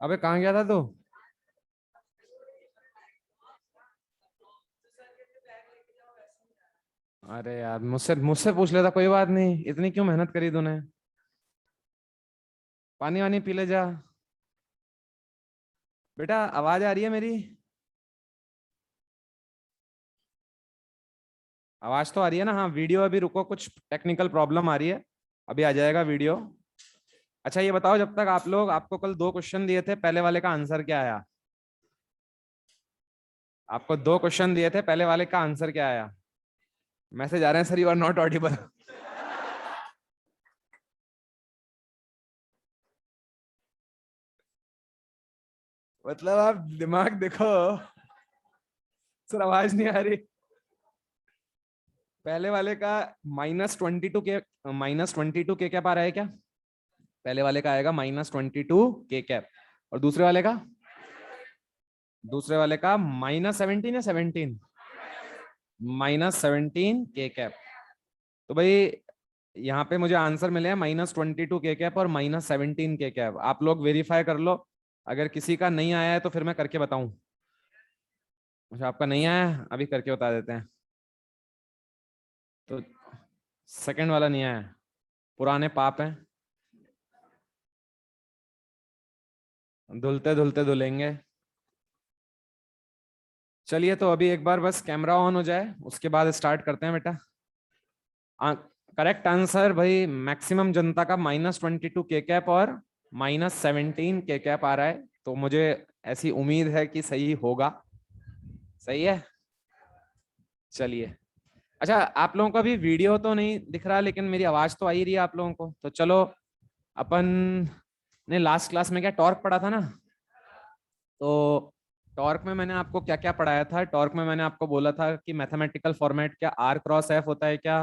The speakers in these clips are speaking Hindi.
अबे कहाँ गया था तू? अरे यार, मुझसे मुझसे पूछ लेता, कोई बात नहीं। इतनी क्यों मेहनत करी तूने? पानी वानी पी ले जा। बेटा, आवाज आ रही है मेरी? आवाज तो आ रही है ना? हाँ, वीडियो अभी रुको, कुछ टेक्निकल प्रॉब्लम आ रही है। अभी आ जाएगा वीडियो। अच्छा ये बताओ, जब तक आप लोग, आपको कल दो क्वेश्चन दिए थे, पहले वाले का आंसर क्या आया? आपको दो क्वेश्चन दिए थे, पहले वाले का आंसर क्या आया? मैसेज आ रहे हैं, sir you are not audible. मतलब आप दिमाग देखो। सर आवाज नहीं आ रही। पहले वाले का -22 के, -22 के कैप आ रहा है क्या? पहले वाले का आएगा -22 के कैप। और दूसरे वाले का -17 या 17, -17 के कैप। तो भाई यहाँ पे मुझे आंसर मिले हैं -22 के कैप और -17 के कैप। आप लोग वेरीफाई कर लो। अगर किसी का नहीं आया है तो फिर मैं करके बताऊं। अच्छा, आपका नहीं आया है? अभी करके बता देते हैं। तो सेकंड वाला नहीं आया है। पुराने पाप हैं, धुलते धुलते धुलेंगे। चलिए, तो अभी एक बार बस कैमरा ऑन हो जाए, उसके बाद स्टार्ट करते हैं बेटा। करेक्ट आंसर भाई, मैक्सिमम जनता का -22 के कैप और -17 के कैप आ रहा है। तो मुझे ऐसी उम्मीद है कि सही होगा। सही है। चलिए। अच्छा, आप लोगों का भी वीडियो तो नहीं दिख रहा, लेकिन मेरी आवाज तो आ ही रही है आप लोगों को। तो चलो, अपन ने लास्ट क्लास में क्या टॉर्क पढ़ा था ना? तो टॉर्क में मैंने आपको क्या क्या पढ़ाया था? टॉर्क में मैंने आपको बोला था कि मैथमेटिकल फॉर्मेट क्या आर क्रॉस एफ होता है क्या?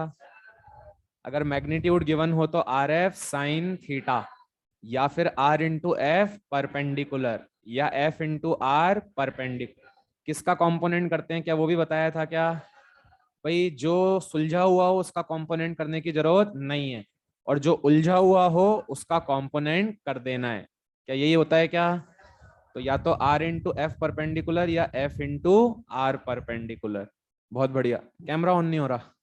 अगर मैग्नीट्यूड गिवन हो तो आर एफ साइन थीटा, या फिर आर इंटू एफ परपेंडिकुलर, या एफ इंटू आर परपेंडिकुलर। किसका कंपोनेंट करते हैं क्या, वो भी बताया था क्या? भाई जो सुलझा हुआ हो उसका कंपोनेंट करने की जरूरत नहीं है, और जो उलझा हुआ हो उसका कंपोनेंट कर देना है। क्या यही होता है क्या? तो या तो आर इंटू एफ परपेंडिकुलर या एफ इंटू आर परपेंडिकुलर। बहुत बढ़िया। कैमरा ऑन नहीं हो रहा।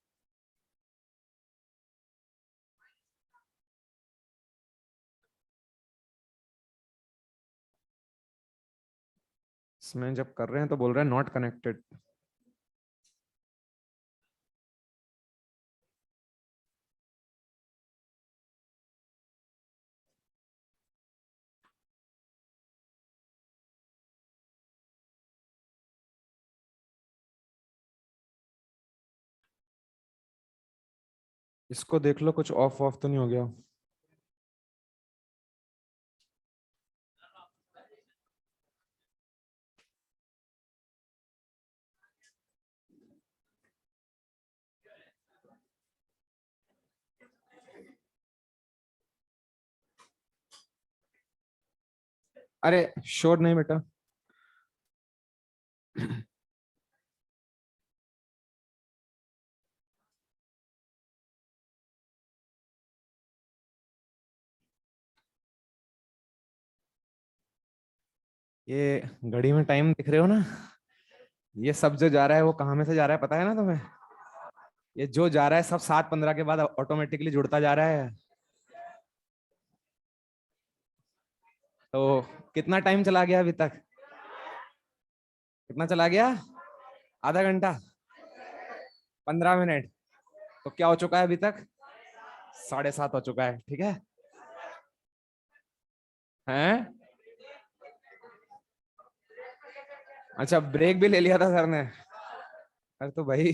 इसमें जब कर रहे हैं तो बोल रहे हैं नॉट कनेक्टेड। इसको देख लो, कुछ ऑफ ऑफ तो नहीं हो गया? अरे शोर नहीं बेटा। ये घड़ी में टाइम दिख रहे हो ना? ये सब जो जा रहा है वो कहाँ में से जा रहा है, पता है ना तुम्हें? ये जो जा रहा है सब 7:15 के बाद ऑटोमेटिकली जुड़ता जा रहा है। तो कितना टाइम चला गया अभी तक? कितना चला गया? आधा घंटा? 15 मिनट? तो क्या हो चुका है अभी तक? 7:30 हो चुका है, ठीक है। हैं? अच्छा, ब्रेक भी ले लिया था सर ने? अरे तो भाई,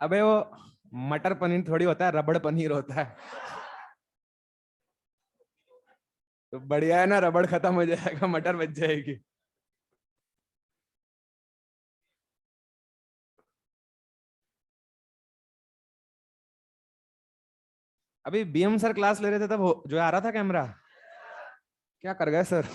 अबे वो मटर पनीर थोड़ी होता है, रबड़ पनीर होता है। तो बढ़िया है ना, रबड़ खत्म हो जाएगा, मटर बच जाएगी। अभी बीएम सर क्लास ले रहे थे तब जो आ रहा था कैमरा, क्या कर गए सर?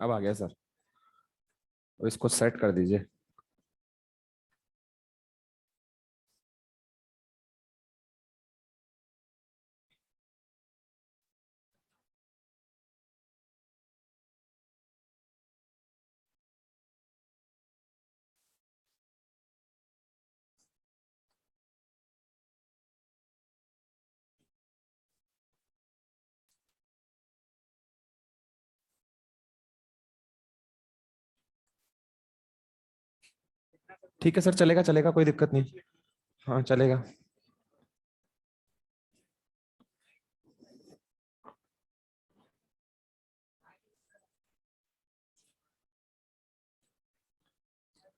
अब आ गया सर। अब इसको सेट कर दीजिए। ठीक है सर, चलेगा चलेगा, कोई दिक्कत नहीं। हाँ चलेगा।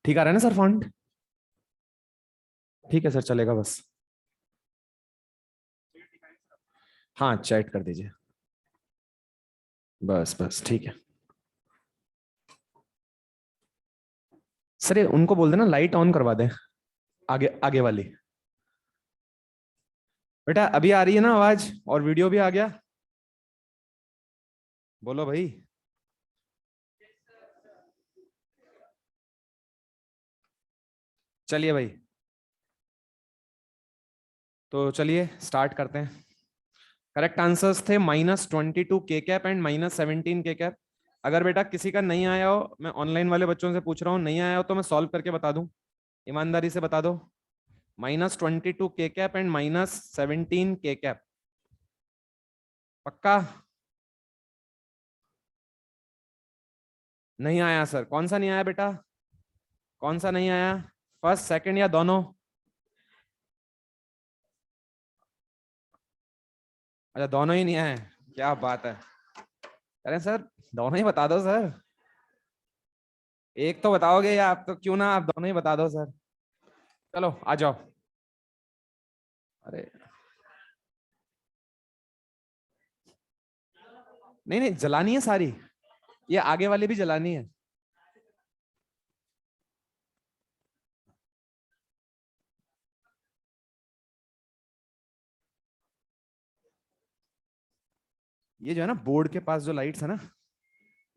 ठीक आ रहा है ना सर फॉन्ट? ठीक है सर, चलेगा बस। हाँ चैट कर दीजिए। बस बस ठीक है। सर ये उनको बोल देना लाइट ऑन करवा दें, आगे आगे वाली। बेटा अभी आ रही है ना आवाज, और वीडियो भी आ गया? बोलो भाई। चलिए भाई, तो चलिए स्टार्ट करते हैं। करेक्ट आंसर्स थे -22 के कैप एंड -17 के कैप। अगर बेटा किसी का नहीं आया हो, मैं ऑनलाइन वाले बच्चों से पूछ रहा हूँ, नहीं आया हो तो मैं सॉल्व करके बता दूं। ईमानदारी से बता दो। -22 के कैप एंड -17 के कैप। पक्का? नहीं आया सर, कौन सा नहीं आया बेटा? कौन सा नहीं आया? फर्स्ट सेकंड या दोनों? अच्छा दोनों ही नहीं आए, क्या बात है। अरे सर दोनों ही बता दो सर। एक तो बताओगे या आप, तो क्यों ना आप दोनों ही बता दो सर। चलो आ जाओ। अरे नहीं नहीं, जलानी है सारी, ये आगे वाली भी जलानी है। ये जो है ना बोर्ड के पास जो लाइट्स है ना,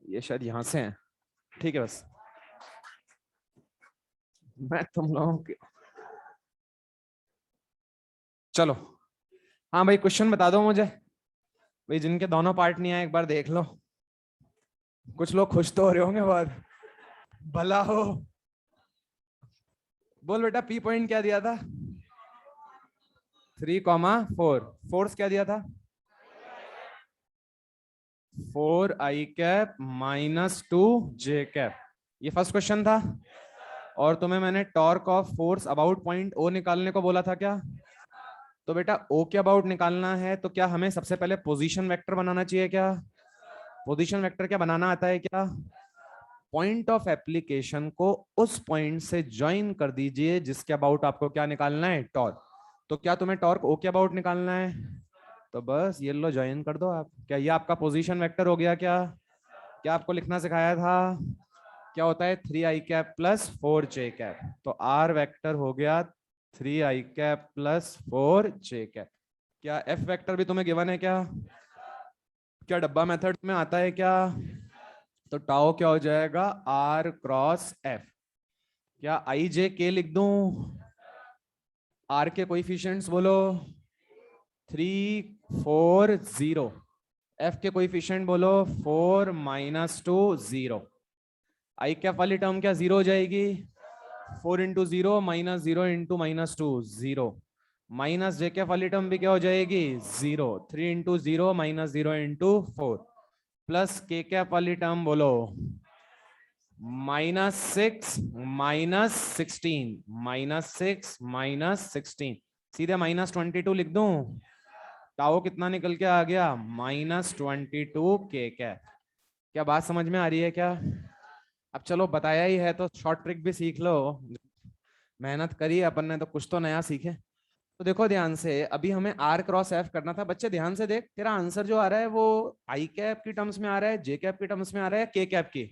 ये शायद यहां से हैं। ठीक है बस, मैं तुम लोगों के, चलो। हाँ भाई क्वेश्चन बता दो मुझे। भाई जिनके दोनों पार्ट नहीं आए एक बार देख लो। कुछ लोग खुश तो हो रहे होंगे बहुत। भला हो। बोल बेटा, पी पॉइंट क्या दिया था? 3,4। फोर्स क्या दिया था? 4 i कैप -2 j कैप। ये फर्स्ट क्वेश्चन था। और तुम्हें मैंने torque of force about point O निकालने को बोला था क्या? तो बेटा ओ के अबाउट निकालना है तो क्या हमें सबसे पहले पोजीशन वेक्टर बनाना चाहिए क्या? पोजीशन वेक्टर क्या बनाना आता है क्या? पॉइंट ऑफ एप्लीकेशन को उस पॉइंट से ज्वाइन कर दीजिए जिसके अबाउट आपको क्या निकालना है, टॉर्क। तो क्या तुम्हें टॉर्क ओ के अबाउट निकालना है? तो बस ये लो, ज्वाइन कर दो आप। क्या ये आपका पोजीशन वेक्टर हो गया क्या? क्या आपको लिखना सिखाया था? क्या होता है 3 i कैप + 4 j कैप। तो आर वेक्टर हो गया 3 i कैप + 4 j कैप। क्या एफ वेक्टर भी तुम्हें गिवन है क्या? क्या डब्बा मेथड में आता है क्या? तो टाओ क्या हो जाएगा, आर क्रॉस एफ। क्या आई जे के लिख दूं? आर के कोइफिशिएंट्स बोलो। 3 4 0। एफ के कोइफिशिएंट बोलो 4 - 2 0। आई कैप वाली टर्म क्या जीरो हो जाएगी? 4 × 0 -0 × -2 0। माइनस जे कैप वाली टर्म भी क्या हो जाएगी? 0। 3 × 0 -0 × 4। प्लस के कैप वाली टर्म बोलो -6 -16। -6 -16। सीधे -22 लिख दूं। टाओ कितना निकल के आ गया? -22 के कैप। क्या बात समझ में आ रही है क्या? अब चलो बताया ही है तो शॉर्ट ट्रिक भी सीख लो। मेहनत करी अपन ने तो कुछ तो नया सीखे। तो देखो ध्यान से, अभी हमें आर क्रॉस एफ करना था। बच्चे ध्यान से देख, तेरा आंसर जो आ रहा है वो आई कैप की टर्म्स में आ रहा है, जे कैप की टर्म्स में आ रहा है, के कैप की?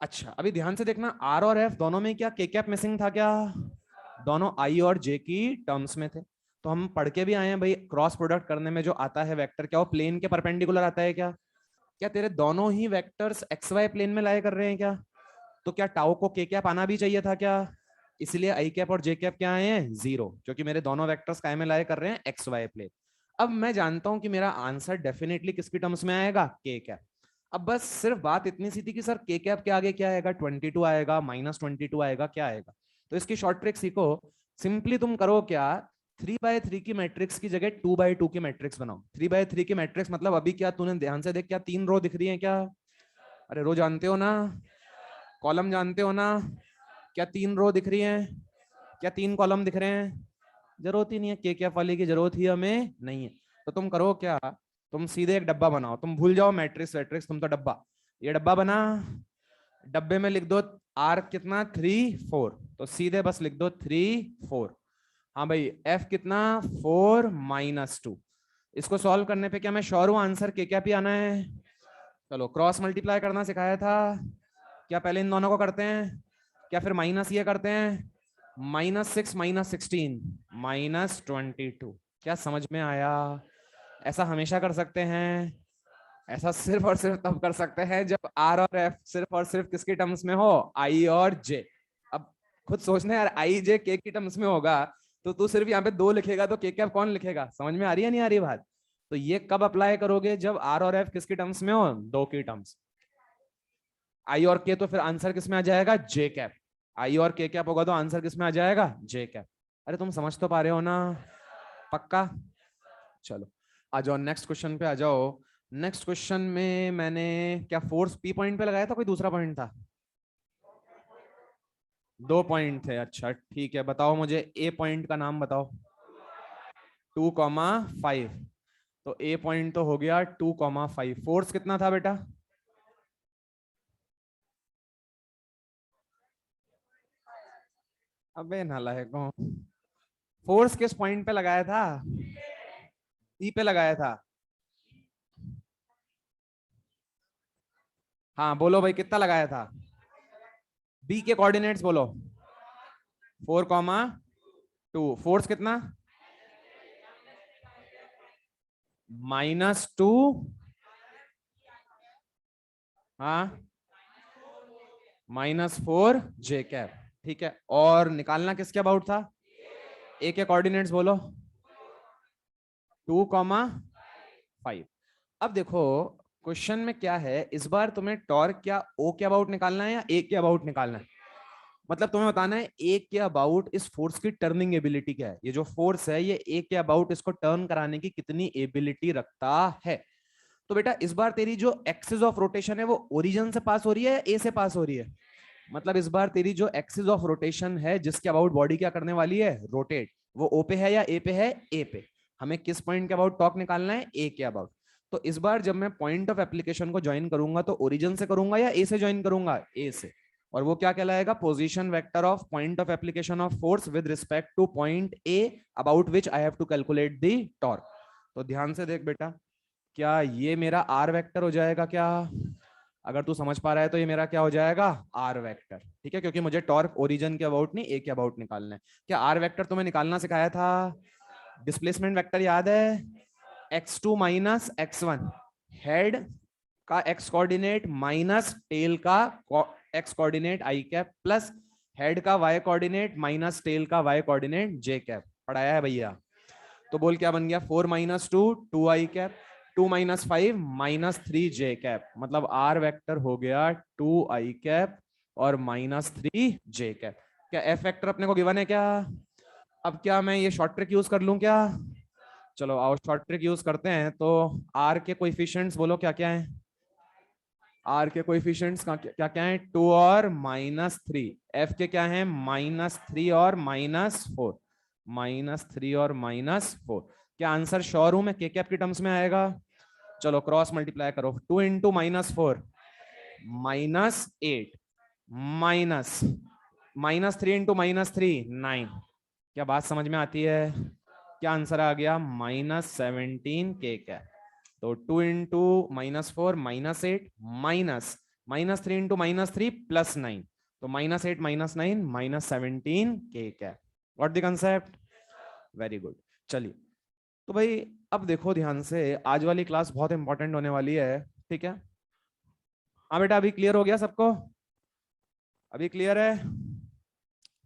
अच्छा अभी ध्यान से देखना, आर और एफ दोनों में क्या के कैप मिसिंग था क्या? दोनों आई और जे की टर्म्स में थे। तो हम पढ़ के भी आए हैं भाई, क्रॉस प्रोडक्ट करने में जो आता है वेक्टर, क्या वो प्लेन के परपेंडिकुलर आता है क्या? क्या तेरे दोनों ही वेक्टर्स एक्स वाई प्लेन में लाए कर रहे हैं क्या? तो क्या टाउ को के कैप आना भी चाहिए था क्या? इसलिए आई कैप और जे कैप क्या आए हैं? 0, क्योंकि मेरे दोनों वेक्टर्स काय में लाए कर रहे हैं? X Y plane. अब मैं जानता हूं कि मेरा आंसर डेफिनेटली किसकी टर्म्स में आएगा? के कैप। अब बस सिर्फ बात इतनी सी थी कि सर के कैप के आगे क्या आएगा? 22 आएगा, -22 आएगा, क्या आएगा? तो इसकी शॉर्ट ट्रिक सीखो। सिंपली तुम करो क्या, 3/3 की मैट्रिक्स की जगह 2/2 की मैट्रिक्स बनाओ। 3/3 की मैट्रिक्स मतलब अभी क्या तूने ध्यान से देख, क्या 3 रो दिख रही है क्या? अरे रो जानते हो ना, कॉलम जानते हो ना? क्या 3 रो दिख रही हैं? क्या 3 कॉलम दिख रहे हैं? जरूरत ही नहीं है, के कैप वाले की जरूरत ही हमें नहीं है। तो तुम करो क्या, तुम सीधे एक डब्बा बनाओ, तुम भूल जाओ मैट्रिक्स वैट्रिक्स, तुम तो डब्बा, ये डब्बा बना, डब्बे में लिख दो आर कितना 3 4, तो सीधे बस लिख दो 3 4। हाँ भाई एफ कितना 4 - 2। इसको सॉल्व करने पे क्या मैं श्योर हूं आंसर के क्या भी आना है? चलो क्रॉस मल्टीप्लाई करना सिखाया था, क्या पहले इन दोनों को करते हैं, क्या फिर माइनस ये करते हैं, -6 -16 -22। क्या समझ में आया? ऐसा हमेशा कर सकते हैं? ऐसा सिर्फ और सिर्फ तब कर सकते हैं जब आर और एफ सिर्फ और सिर्फ किसके टर्म्स में हो, आई और जे। अब खुद सोचना यार, आई जे के की टर्म्स में होगा तो तू सिर्फ यहाँ पे 2 लिखेगा तो के कैप कौन लिखेगा? समझ में आ रही है नहीं आ रही बात? तो ये कब अप्लाई करोगे? जब आर और एफ किसकी टर्म्स में हो, 2 की टर्म्स। आई और के तो फिर आंसर किस में आ जाएगा? जे कैप। आई और के कैप होगा तो आंसर किस में आ जाएगा? जे कैप। अरे तुम समझ तो पा रहे हो ना? पक्का? चलो आ जाओ नेक्स्ट क्वेश्चन पे आ जाओ। नेक्स्ट क्वेश्चन में मैंने क्या फोर्स पी पॉइंट पे लगाया था, कोई दूसरा पॉइंट था? 2 पॉइंट थे, अच्छा ठीक है। बताओ मुझे ए पॉइंट का नाम बताओ। 2,5। तो ए पॉइंट तो हो गया 2,5। फोर्स कितना था बेटा? अबे नालायकों, फोर्स किस पॉइंट पे लगाया था? सी पे लगाया था। हाँ बोलो भाई कितना लगाया था? बी के कोऑर्डिनेट्स बोलो। 4,2। फोर्स कितना? -2। हाँ -4 जे कैप। ठीक है, और निकालना किसके अबाउट था? ए के कोऑर्डिनेट्स बोलो। 2,5। अब देखो क्वेश्चन में क्या है, इस बार तुम्हें टॉर्क क्या ओ के अबाउट निकालना है या ए के अबाउट निकालना है? मतलब तुम्हें बताना है ए के अबाउट इस फोर्स की टर्निंग एबिलिटी क्या है, ये जो फोर्स है ये ए के अबाउट इसको टर्न कराने की कितनी एबिलिटी रखता है। तो बेटा इस बार तेरी जो एक्सिस ऑफ रोटेशन है वो ओरिजिन से पास हो रही है, ए से पास हो रही है? मतलब इस बार तेरी जो एक्सिस ऑफ रोटेशन है जिसके अबाउट बॉडी क्या करने वाली है, रोटेट, वो ओ पे है या ए पे है? ए पे। हमें किस पॉइंट के अबाउट टॉर्क निकालना है? ए के अबाउट। तो इस बार जब मैं पॉइंट ऑफ एप्लीकेशन को ज्वाइन करूंगा तो ओरिजिन से करूंगा या ए से ज्वाइन करूंगा? ए से। और वो क्या कहलाएगा? Position vector of point of application of force with respect to point A about which I have to calculate the torque. तो ध्यान से देख बेटा, क्या ये मेरा आर वेक्टर हो जाएगा क्या? अगर तू समझ पा रहा है तो ये मेरा क्या हो जाएगा? R vector. ठीक है, क्योंकि मुझे टॉर्क ओरिजिन के अबाउट नहीं ए के अबाउट निकालना है। क्या आर वेक्टर तुम्हें निकालना सिखाया था? डिस्प्लेसमेंट वेक्टर याद है? x2 - x1, हेड का x कोऑर्डिनेट माइनस टेल का x coordinate I cap plus head का y कोऑर्डिनेट माइनस टेल का y कोऑर्डिनेट j कैप। पढ़ाया है भैया? तो बोल क्या बन गया? 4 - 2 2 आई कैप, 2 - 5 -3 जे कैप। मतलब आर वेक्टर हो गया 2 आई कैप और -3 जे कैप। क्या एफ वेक्टर अपने को गिवन है क्या? अब क्या मैं ये शॉर्ट ट्रिक यूज कर लूं क्या? चलो आओ शॉर्ट ट्रिक यूज करते हैं। तो आर के कोएफिशिएंट्स बोलो क्या क्या है? आर के कोएफिशिएंट्स क्या क्या है? 2 और -3। एफ के क्या है? -3 और -4। -3 और -4। क्या आंसर श्योर हूं मैं के कैप की टर्म्स में आएगा? चलो क्रॉस मल्टीप्लाई करो। 2 इंटू -4 -8 माइनस -3 इंटू -3 9। क्या बात समझ में आती है? क्या आंसर आ गया? -17 के कैप। तो 2 इंटू -4 -8 माइनस -3 इंटू -3 +9। तो -8 -9 -17 के cap. What the concept? Very good. चलिए तो भाई अब देखो ध्यान से, आज वाली क्लास बहुत इंपॉर्टेंट होने वाली है। ठीक है? हाँ बेटा अभी क्लियर हो गया सबको? अभी क्लियर है?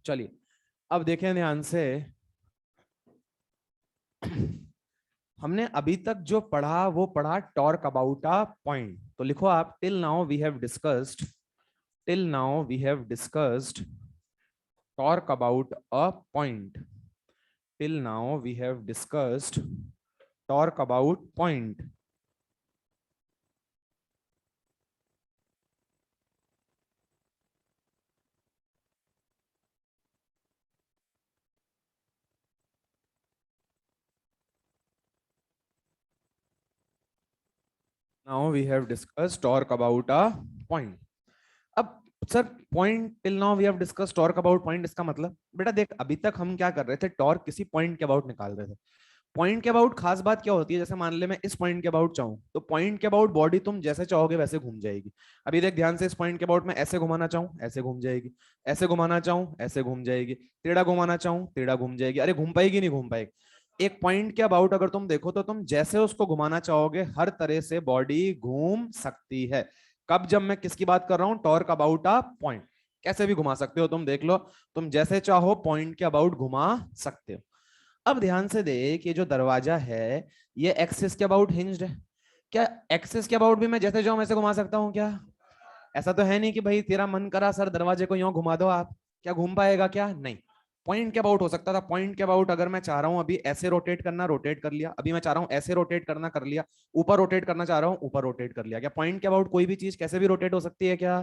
चलिए अब देखें ध्यान से। हमने अभी तक जो पढ़ा वो पढ़ा टॉर्क अबाउट अ पॉइंट। तो लिखो आप, till now we have discussed torque about a point. Till now we have discussed torque about point. Now we have discussed torque about a point. अब sir point till now we have discussed torque about point, इसका मतलब बेटा देख अभी तक हम क्या कर रहे थे, टॉर्क किसी पॉइंट के अबाउट निकाल रहे थे। पॉइंट के अबाउट खास बात क्या होती है, जैसे मान ले मैं इस पॉइंट के अबाउट चाहूं तो पॉइंट के अबाउट बॉडी तुम जैसे चाहोगे वैसे घूम जाएगी। अभी देख ध्यान से, इस पॉइंट के अबाउट में ऐसे घुमाना चाहूं ऐसे घूम जाएगी, ऐसे घुमाना चाहूं ऐसे घूम जाएगी, टेढ़ा घुमाना चाहूं टेढ़ा घूम जाएगी। अरे घूम पाएगी नहीं घूम पाएगी। एक पॉइंट के अबाउट अगर तुम देखो तो तुम जैसे उसको घुमाना चाहोगे हर तरह से बॉडी घूम सकती है। कब? जब मैं किसकी बात कर रहा हूं, टॉर्क अबाउट अ पॉइंट। कैसे भी घुमा सकते हो तुम, देख लो तुम जैसे चाहो पॉइंट के अबाउट घुमा सकते हो। अब ध्यान से देख, ये जो दरवाजा है ये एक्सिस के अबाउट हिंज्ड है। क्या एक्सिस के अबाउट भी मैं जैसे चाहूं वैसे घुमा सकता हूं क्या? ऐसा तो है नहीं कि भाई तेरा मन करा सर दरवाजे को यूं घुमा दो आप, क्या घूम पाएगा? क्या नहीं। पॉइंट के अबाउट हो सकता था। पॉइंट के अबाउट अगर मैं चाह रहा हूं अभी ऐसे रोटेट करना, रोटेट कर लिया। अभी मैं चाह रहा हूं ऐसे रोटेट करना, कर लिया। ऊपर रोटेट करना चाह रहा हूं, ऊपर रोटेट कर लिया। क्या पॉइंट के अबाउट कोई भी चीज कैसे भी रोटेट हो सकती है क्या?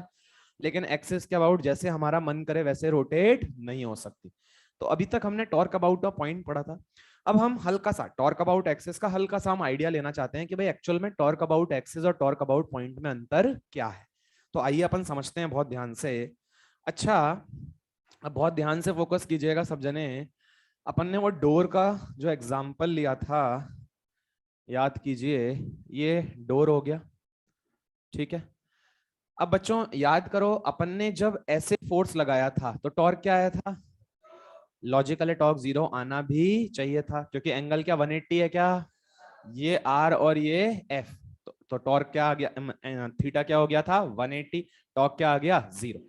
लेकिन एक्सिस के अबाउट जैसे हमारा मन करे वैसे रोटेट नहीं हो सकती। तो अभी तक हमने टॉर्क अबाउट अ पॉइंट पढ़ा था। अब हम हल्का सा टॉर्क अबाउट एक्सिस का हल्का सा हम आइडिया लेना चाहते हैं कि भाई एक्चुअल में टॉर्क अबाउट एक्सिस और टॉर्क अबाउट पॉइंट में अंतर क्या है। तो आइए अपन समझते हैं बहुत ध्यान से। अच्छा, अब बहुत ध्यान से फोकस कीजिएगा सब जने। अपन ने वो डोर का जो एग्जाम्पल लिया था, याद कीजिए। ये डोर हो गया, ठीक है। अब बच्चों याद करो, अपन ने जब ऐसे फोर्स लगाया था तो टॉर्क क्या आया था? लॉजिकल टॉर्क 0 आना भी चाहिए था, क्योंकि एंगल क्या 180 है क्या? ये आर और ये एफ। तो टॉर्क क्या आ गया, थीटा क्या हो गया था 180, टॉर्क क्या आ गया 0।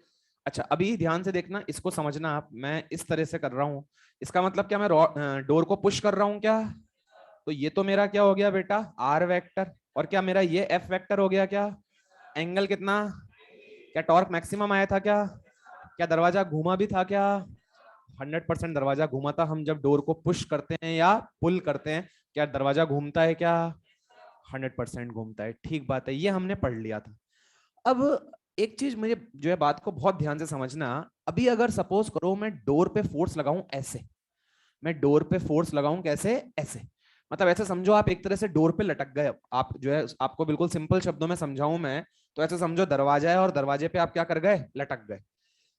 अच्छा अभी ध्यान से देखना, इसको समझना आप। मैं इस तरह से कर रहा हूं, इसका मतलब क्या, मैं डोर को पुश कर रहा हूं क्या? तो ये तो मेरा क्या हो गया बेटा, आर वेक्टर। और क्या मेरा ये एफ वेक्टर हो गया क्या? एंगल कितना? क्या टॉर्क मैक्सिमम आया था क्या? क्या दरवाजा घूमा भी था क्या? 100% दरवाजा घूमा था। हम जब डोर को पुश करते हैं या पुल करते हैं, क्या दरवाजा घूमता है क्या? 100% घूमता है। ठीक बात है, ये हमने पढ़ लिया था। अब एक चीज मुझे जो है बात को बहुत ध्यान से समझना। अभी अगर सपोज करो मैं डोर पे फोर्स लगाऊं ऐसे, मैं डोर पे फोर्स लगाऊं कैसे? ऐसे। मतलब ऐसे समझो आप एक तरह से डोर पे लटक गए। आप जो है, आपको बिल्कुल सिंपल शब्दों में समझाऊं मैं, तो ऐसे समझो दरवाजा है और दरवाजे पे आप क्या कर गए, लटक गए।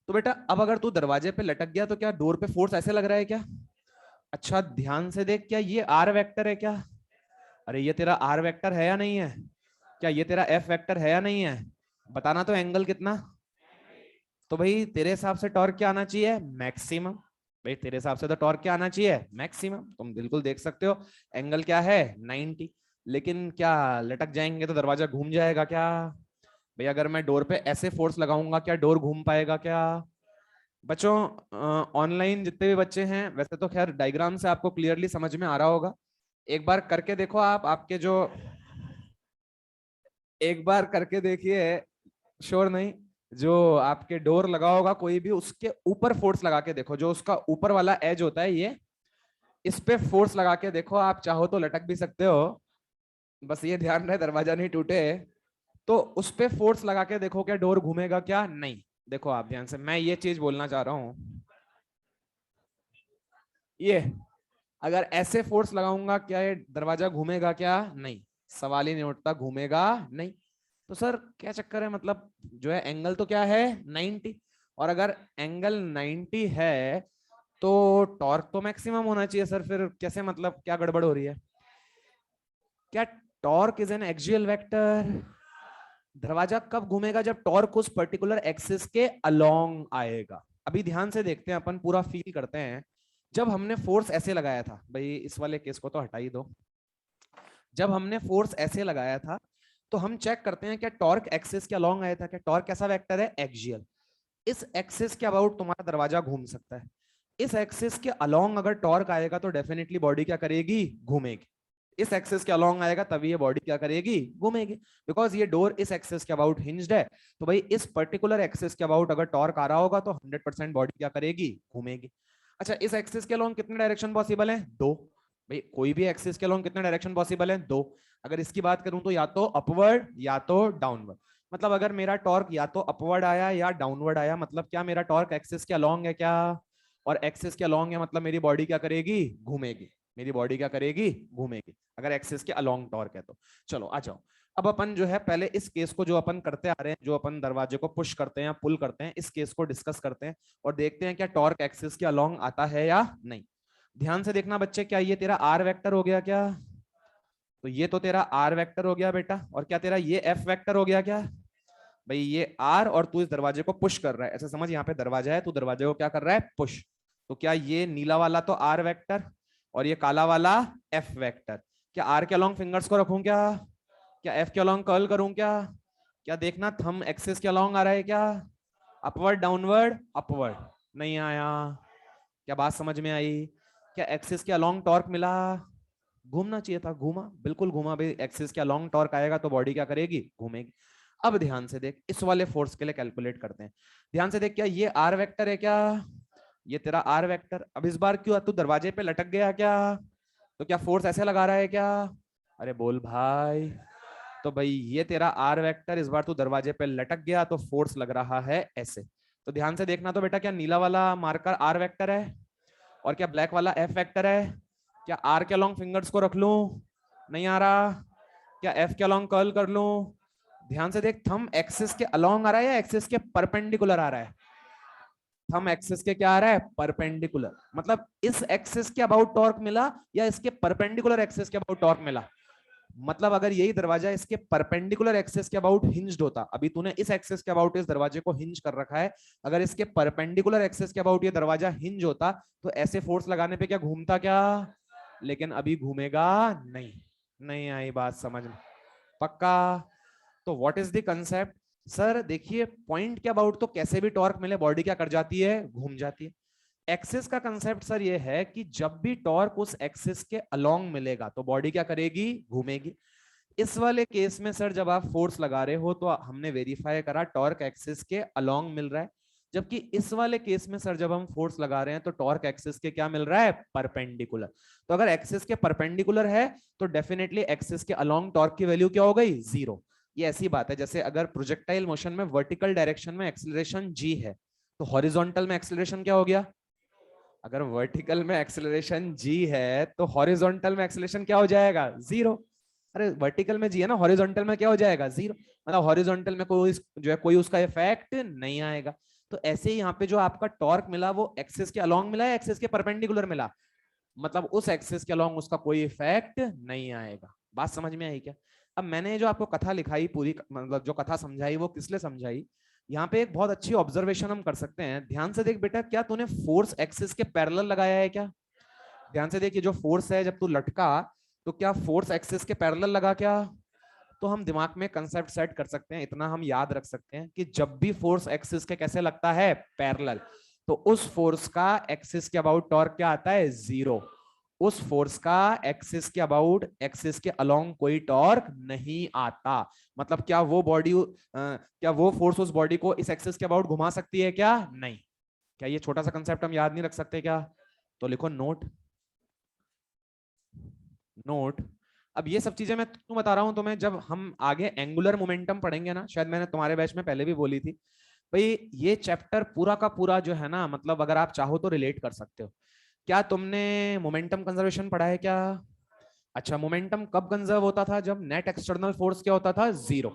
तो बेटा अब अगर तू दरवाजे पे लटक गया तो क्या डोर पे फोर्स ऐसे लग रहा है क्या? अच्छा ध्यान से देख, क्या ये आर वेक्टर है क्या? अरे ये तेरा आर वेक्टर है या नहीं है? क्या ये तेरा एफ वेक्टर है या नहीं है? बताना तो, एंगल कितना? तो भाई तेरे हिसाब से टॉर्क क्या आना चाहिए? मैक्सिमम। भाई तेरे हिसाब से तो टॉर्क क्या आना चाहिए? मैक्सिमम। तुम बिल्कुल देख सकते हो एंगल क्या है 90। लेकिन क्या लटक जाएंगे तो दरवाजा घूम जाएगा क्या? भाई अगर मैं डोर पे ऐसे फोर्स लगाऊंगा क्या डोर घूम पाएगा क्या? बच्चों ऑनलाइन जितने भी बच्चे हैं, वैसे तो खैर डायग्राम से आपको क्लियरली समझ में आ रहा होगा। एक बार करके देखो आप, आपके जो, एक बार करके देखिए, श्योर नहीं, जो आपके डोर लगा होगा कोई भी, उसके ऊपर फोर्स लगा के देखो, जो उसका ऊपर वाला एज होता है ये, इस पे फोर्स लगा के देखो। आप चाहो तो लटक भी सकते हो, बस ये ध्यान रहे दरवाजा नहीं टूटे। तो उस पे फोर्स लगा के देखो, क्या डोर घूमेगा क्या? नहीं। देखो आप ध्यान से, मैं ये चीज बोलना चाह रहा हूं, ये अगर ऐसे फोर्स लगाऊंगा क्या ये दरवाजा घूमेगा क्या? नहीं। सवाल ही नहीं उठता, घूमेगा नहीं। तो सर क्या चक्कर है, मतलब जो है एंगल तो क्या है 90, और अगर एंगल 90 है तो टॉर्क तो मैक्सिमम होना चाहिए सर। फिर कैसे, मतलब क्या गड़बड़ हो रही है? क्या torque is an axial vector? दरवाजा कब घूमेगा? जब टॉर्क उस पर्टिकुलर एक्सिस के अलोंग आएगा। अभी ध्यान से देखते हैं, अपन पूरा फील करते हैं। जब हमने फोर्स ऐसे लगाया था, भाई इस वाले केस को तो हटा ही दो। जब हमने फोर्स ऐसे लगाया था तो हम चेक करते हैं क्या टॉर्क एक्सिस के अलोंग आया था क्या? टॉर्क कैसा वेक्टर है? एक्सियल। इस एक्सिस के अबाउट तुम्हारा दरवाजा घूम सकता है। इस एक्सिस के अलोंग अगर टॉर्क आएगा तो डेफिनेटली बॉडी क्या करेगी? घूमेगी। इस एक्सिस के अलोंग आएगा तभी ये बॉडी क्या करेगी? घूमेगी। बिकॉज ये डोर इस एक्सिस के अबाउट हिंज्ड है, तो भाई इस पर्टिकुलर एक्सिस के अबाउट अगर टॉर्क आ रहा होगा तो 100% बॉडी क्या करेगी? घूमेगी। अच्छा इस एक्सिस के अलोंग कितने डायरेक्शन पॉसिबल है? दो। भाई कोई भी एक्सिस के अलोंग कितने डायरेक्शन पॉसिबल है? दो। अगर इसकी बात करूं तो या तो अपवर्ड या तो डाउनवर्ड। मतलब अगर मेरा टॉर्क या तो अपवर्ड आया या डाउनवर्ड आया, मतलब क्या मेरा टॉर्क एक्सिस के अलोंग है क्या? और एक्सिस के अलोंग है मतलब मेरी बॉडी क्या करेगी? घूमेगी। मेरी बॉडी क्या करेगी? घूमेगी, अगर एक्सिस के अलोंग टॉर्क है तो। चलो आ जाओ। अब अपन जो है पहले इस केस को जो अपन करते आ रहे हैं, जो अपन दरवाजे को पुश करते हैं या पुल करते हैं, इस केस को डिस्कस करते हैं और देखते हैं क्या टॉर्क एक्सिस के अलोंग आता है या नहीं। ध्यान से देखना बच्चे, क्या ये तेरा आर वेक्टर हो गया क्या? तो ये तो तेरा आर वेक्टर हो गया बेटा, और क्या तेरा ये एफ वेक्टर हो गया क्या? भाई ये आर, और तू इस दरवाजे को पुश कर रहा है, ऐसे समझ, यहाँ पे दरवाजा है, तू दरवाजे को क्या कर रहा है? पुश। तो क्या ये नीला वाला तो आर वेक्टर और ये काला वाला एफ वेक्टर, क्या आर के अलोंग फिंगर्स को रखूं क्या? क्या एफ के अलोंग कर्ल करूं क्या? क्या देखना थंब एक्सिस के अलोंग आ रहा है क्या? अपवर्ड डाउनवर्ड अपवर्ड, नहीं आया। क्या बात समझ में आई? क्या एक्सिस के अलोंग टॉर्क मिला? घूमना चाहिए था, घूमा, बिल्कुल घूमा भाई। एक्सिस के अलोंग टॉर्क आएगा तो बॉडी क्या करेगी? घूमेगी। अब ध्यान से देख, इस वाले फोर्स के लिए कैलकुलेट करते हैं। ध्यान से देख, क्या ये आर वेक्टर है क्या? ये तेरा आर वेक्टर। अब इस बार क्यों तू दरवाजे पे लटक गया क्या? तो क्या फोर्स ऐसे लगा रहा है क्या? अरे बोल भाई। तो भाई ये तेरा आर वेक्टर, इस बार तू दरवाजे पे लटक गया तो फोर्स लग रहा है ऐसे। तो ध्यान से देखना तो बेटा, क्या नीला वाला मार्कर आर वेक्टर है और क्या ब्लैक वाला एफ वेक्टर है? क्या आर के अलोंग फिंगर्स को रख लूं? नहीं आ रहा। क्या एफ के अलोंग कर्ल कर लूं? ध्यान से देख, थंब एक्सिस के अलोंग आ रहा है या एक्सिस के परपेंडिकुलर आ रहा है? थंब एक्सिस के क्या आ रहा है? परपेंडिकुलर। मतलब इस एक्सिस के अबाउट टॉर्क मिला या इसके परपेंडिकुलर एक्सिस के अबाउट टॉर्क मिला? मतलब अगर यही दरवाजा इसके परपेंडिकुलर एक्सिस के अबाउट हिंज्ड होता, अभी तूने इस एक्सिस के अबाउट इस दरवाजे को हिंज कर रखा है, अगर इसके परपेंडिकुलर एक्सिस के अबाउट ये दरवाजा हिंज होता तो ऐसे फोर्स लगाने पे क्या घूमता क्या? लेकिन अभी घूमेगा नहीं। नहीं आई बात समझ में? पक्का? तो what is the concept? Sir देखिए, पॉइंट के अबाउट तो कैसे भी टॉर्क मिले बॉडी क्या कर जाती है? घूम जाती है। एक्सिस का कंसेप्ट सर ये है कि जब भी टॉर्क उस एक्सिस के अलोंग मिलेगा तो बॉडी क्या करेगी? घूमेगी। इस वाले केस में सर जब आप फोर्स लगा रहे हो तो हमने वेरीफाई करा टॉर्क एक्सिस के अलोंग मिल रहा है, जबकि इस वाले केस में सर जब हम फोर्स लगा रहे हैं तो टॉर्क एक्सिस के क्या मिल रहा है? परपेंडिकुलर। तो अगर एक्सिस के परपेंडिकुलर है तो डेफिनेटली एक्सिस के अलोंग टॉर्क की वैल्यू क्या हो गई? जीरो। ये ऐसी बात है जैसे अगर प्रोजेक्टाइल मोशन में वर्टिकल डायरेक्शन में एक्सीलरेशन जी है तो हॉरिजॉन्टल में एक्सीलरेशन क्या हो गया? अगर वर्टिकल में एक्सेलरेशन जी है तो हॉरिजॉन्टल में एक्सेलरेशन क्या हो जाएगा? जीरो। अरे वर्टिकल में जी है ना, हॉरिजॉन्टल में क्या हो जाएगा? जीरो। मतलब हॉरिजॉन्टल में कोई जो है कोई उसका इफेक्ट नहीं आएगा। तो ऐसे ही यहाँ पे जो आपका टॉर्क मिला वो एक्सिस के अलोंग मिला है, एक्सिस के परपेंडिकुलर मिला, मतलब उस एक्सिस के अलोंग उसका कोई इफेक्ट नहीं आएगा। बात समझ में आई क्या? अब मैंने जो आपको कथा लिखाई पूरी, मतलब जो कथा समझाई वो किस लिए समझाई, यहाँ पे एक बहुत अच्छी ऑब्जर्वेशन हम कर सकते हैं। ध्यान से देख बेटा, क्या तूने फोर्स एक्सिस के पैरेलल लगाया है क्या? ध्यान से देख, ये जो फोर्स है जब तू लटका तो क्या फोर्स एक्सिस के पैरेलल लगा क्या? तो हम दिमाग में कंसेप्ट सेट कर सकते हैं, इतना हम याद रख सकते हैं कि जब भी फोर्स एक्सिस के कैसे लगता है? पैरेलल, तो उस फोर्स का एक्सिस के अबाउट टॉर्क क्या आता है? जीरो। उस फोर्स का एक्सिस के अबाउट, एक्सिस के अलोंग कोई टॉर्क नहीं आता। मतलब क्या वो बॉडी, क्या वो फोर्स उस बॉडी को इस एक्सिस के अबाउट घुमा सकती है क्या? नहीं। क्या ये छोटा सा कंसेप्ट हम याद नहीं रख सकते क्या? तो लिखो नोट, नोट। अब ये सब चीजें मैं क्यों बता रहा हूं तुम्हें, जब हम आगे एंगुलर मोमेंटम पढ़ेंगे ना, शायद मैंने तुम्हारे बैच में पहले भी बोली थी भाई, ये चैप्टर पूरा का पूरा जो है ना, मतलब अगर आप चाहो तो रिलेट कर सकते हो। क्या तुमने मोमेंटम कंजर्वेशन पढ़ा है क्या? अच्छा, मोमेंटम कब कंजर्व होता था? जब नेट एक्सटर्नल फोर्स क्या होता था? जीरो।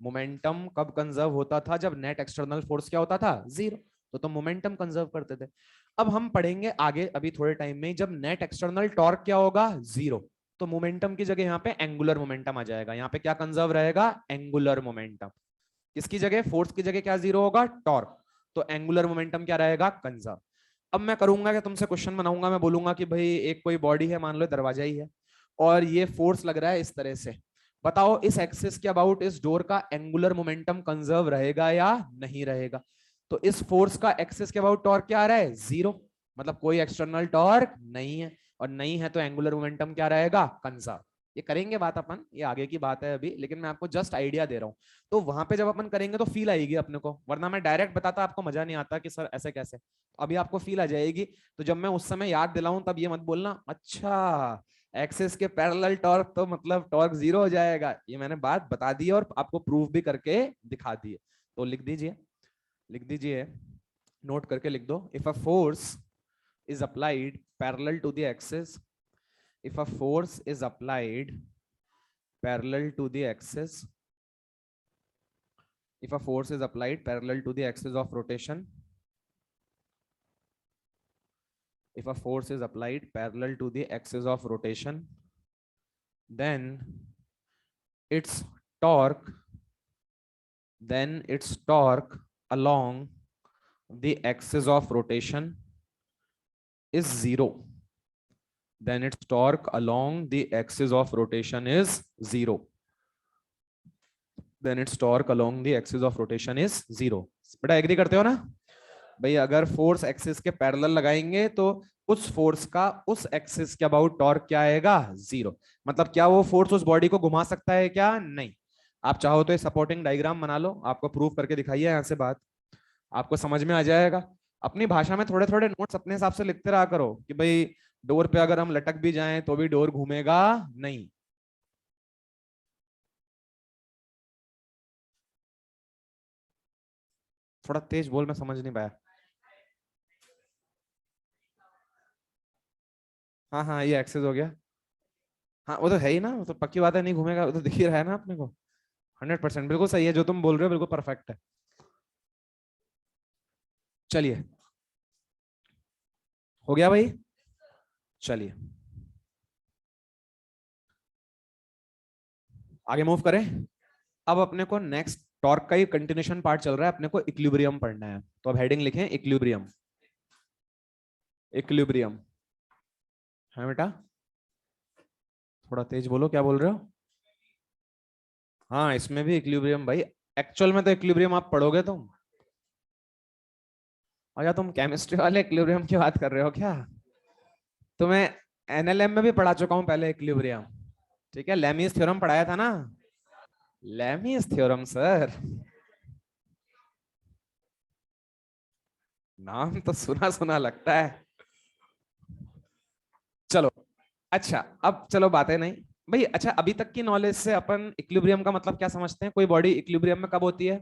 मोमेंटम कब कंजर्व होता था? जब नेट एक्सटर्नल फोर्स क्या होता था? जीरो। तो तुम मोमेंटम कंजर्व करते थे। अब हम पढ़ेंगे आगे अभी थोड़े टाइम में, जब नेट एक्सटर्नल टॉर्क क्या होगा? जीरो। तो मोमेंटम की जगह यहाँ पे एंगुलर मोमेंटम आ जाएगा। यहाँ पे क्या कंजर्व रहेगा? Angular momentum. किसकी जगह? फोर्स की जगह क्या जीरो होगा? टॉर्क। तो एंगुलर मोमेंटम क्या रहेगा? कंजर्व। अब मैं करूंगा कि तुमसे क्वेश्चन बनाऊंगा, मैं बोलूंगा कि भाई एक कोई बॉडी है, मान लो दरवाजा ही है, और ये फोर्स लग रहा है इस तरह से, बताओ इस एक्सिस के अबाउट इस डोर का एंगुलर मोमेंटम कंजर्व रहेगा या नहीं रहेगा? तो इस फोर्स का एक्सिस के अबाउट टॉर्क क्या आ रहा है? जीरो। मतलब कोई एक्सटर्नल टॉर्क नहीं है, और नहीं है तो एंगुलर मोमेंटम क्या रहेगा? कंजर्व। ये करेंगे बात अपन, ये आगे की बात है अभी, लेकिन मैं आपको जस्ट आइडिया दे रहा हूँ। तो वहां पे जब अपन करेंगे तो फील आएगी अपने को, वरना मैं डायरेक्ट बताता आपको मजा नहीं आता कि सर ऐसे कैसे। अभी आपको फील आ जाएगी। तो जब मैं उस समय याद दिलाऊं तब ये मत बोलना अच्छा एक्सिस के पैरेलल टॉर्क तो मतलब टॉर्क जीरो हो जाएगा। ये मैंने बात बता दी और आपको प्रूफ भी करके दिखा दी है। तो लिख दीजिए, लिख दीजिए, नोट करके लिख दो। If a force is applied parallel to the axis, if a force is applied parallel to the axis, if a force is applied parallel to the axis of rotation, if a force is applied parallel to the axis of rotation, then its torque along the axis of rotation is zero. Then its torque along the axis of rotation is zero. Then its torque along the axis of rotation is zero. बेटा एग्री करते हो ना भाई? अगर फोर्स एक्सिस के पैरेलल लगाएंगे तो उस फोर्स का उस एक्सिस के अबाउट टॉर्क क्या आएगा? जीरो। मतलब क्या वो फोर्स उस बॉडी को घुमा सकता है क्या? नहीं। आप चाहो तो सपोर्टिंग डायग्राम बना लो, आपको प्रूव करके दिखाइए, यहाँ से बात आपको समझ में आ जाएगा। अपनी भाषा में थोड़े थोड़े नोट्स अपने हिसाब से लिखते रहा करो कि भाई डोर पे अगर हम लटक भी जाएं तो भी डोर घूमेगा नहीं। थोड़ा तेज बोल, मैं समझ नहीं पाया। हाँ हाँ, ये एक्सेस हो गया। हाँ वो तो है ही ना, वो तो पक्की बात है, नहीं घूमेगा, वो तो दिख ही रहा है ना अपने को। 100% बिल्कुल सही है जो तुम बोल रहे हो, बिल्कुल परफेक्ट है। चलिए, हो गया भाई? चलिए आगे मूव करें। अब अपने को नेक्स्ट टॉर्क का ही कंटिन्यूशन पार्ट चल रहा है, अपने को इक्विलिब्रियम पढ़ना है। तो अब हेडिंग लिखें इक्विलिब्रियम। इक्विलिब्रियम है बेटा? थोड़ा तेज बोलो, क्या बोल रहे हो? हाँ इसमें भी इक्विलिब्रियम भाई। एक्चुअल में तो इक्विलिब्रियम आप पढ़ोगे तुम। अच्छा तुम केमिस्ट्री वाले इक्विलिब्रियम की बात कर रहे हो क्या? तुम्हें एनएलएम में भी पढ़ा चुका हूं पहले इक्विलिब्रियम। ठीक है, लेमीज थ्योरम पढ़ाया था ना? लेमीज थ्योरम सर, नाम तो सुना सुना लगता है। चलो अच्छा, अब चलो बातें नहीं भाई। अच्छा अभी तक की नॉलेज से अपन इक्विलिब्रियम का मतलब क्या समझते हैं? कोई बॉडी इक्विलिब्रियम में कब होती है?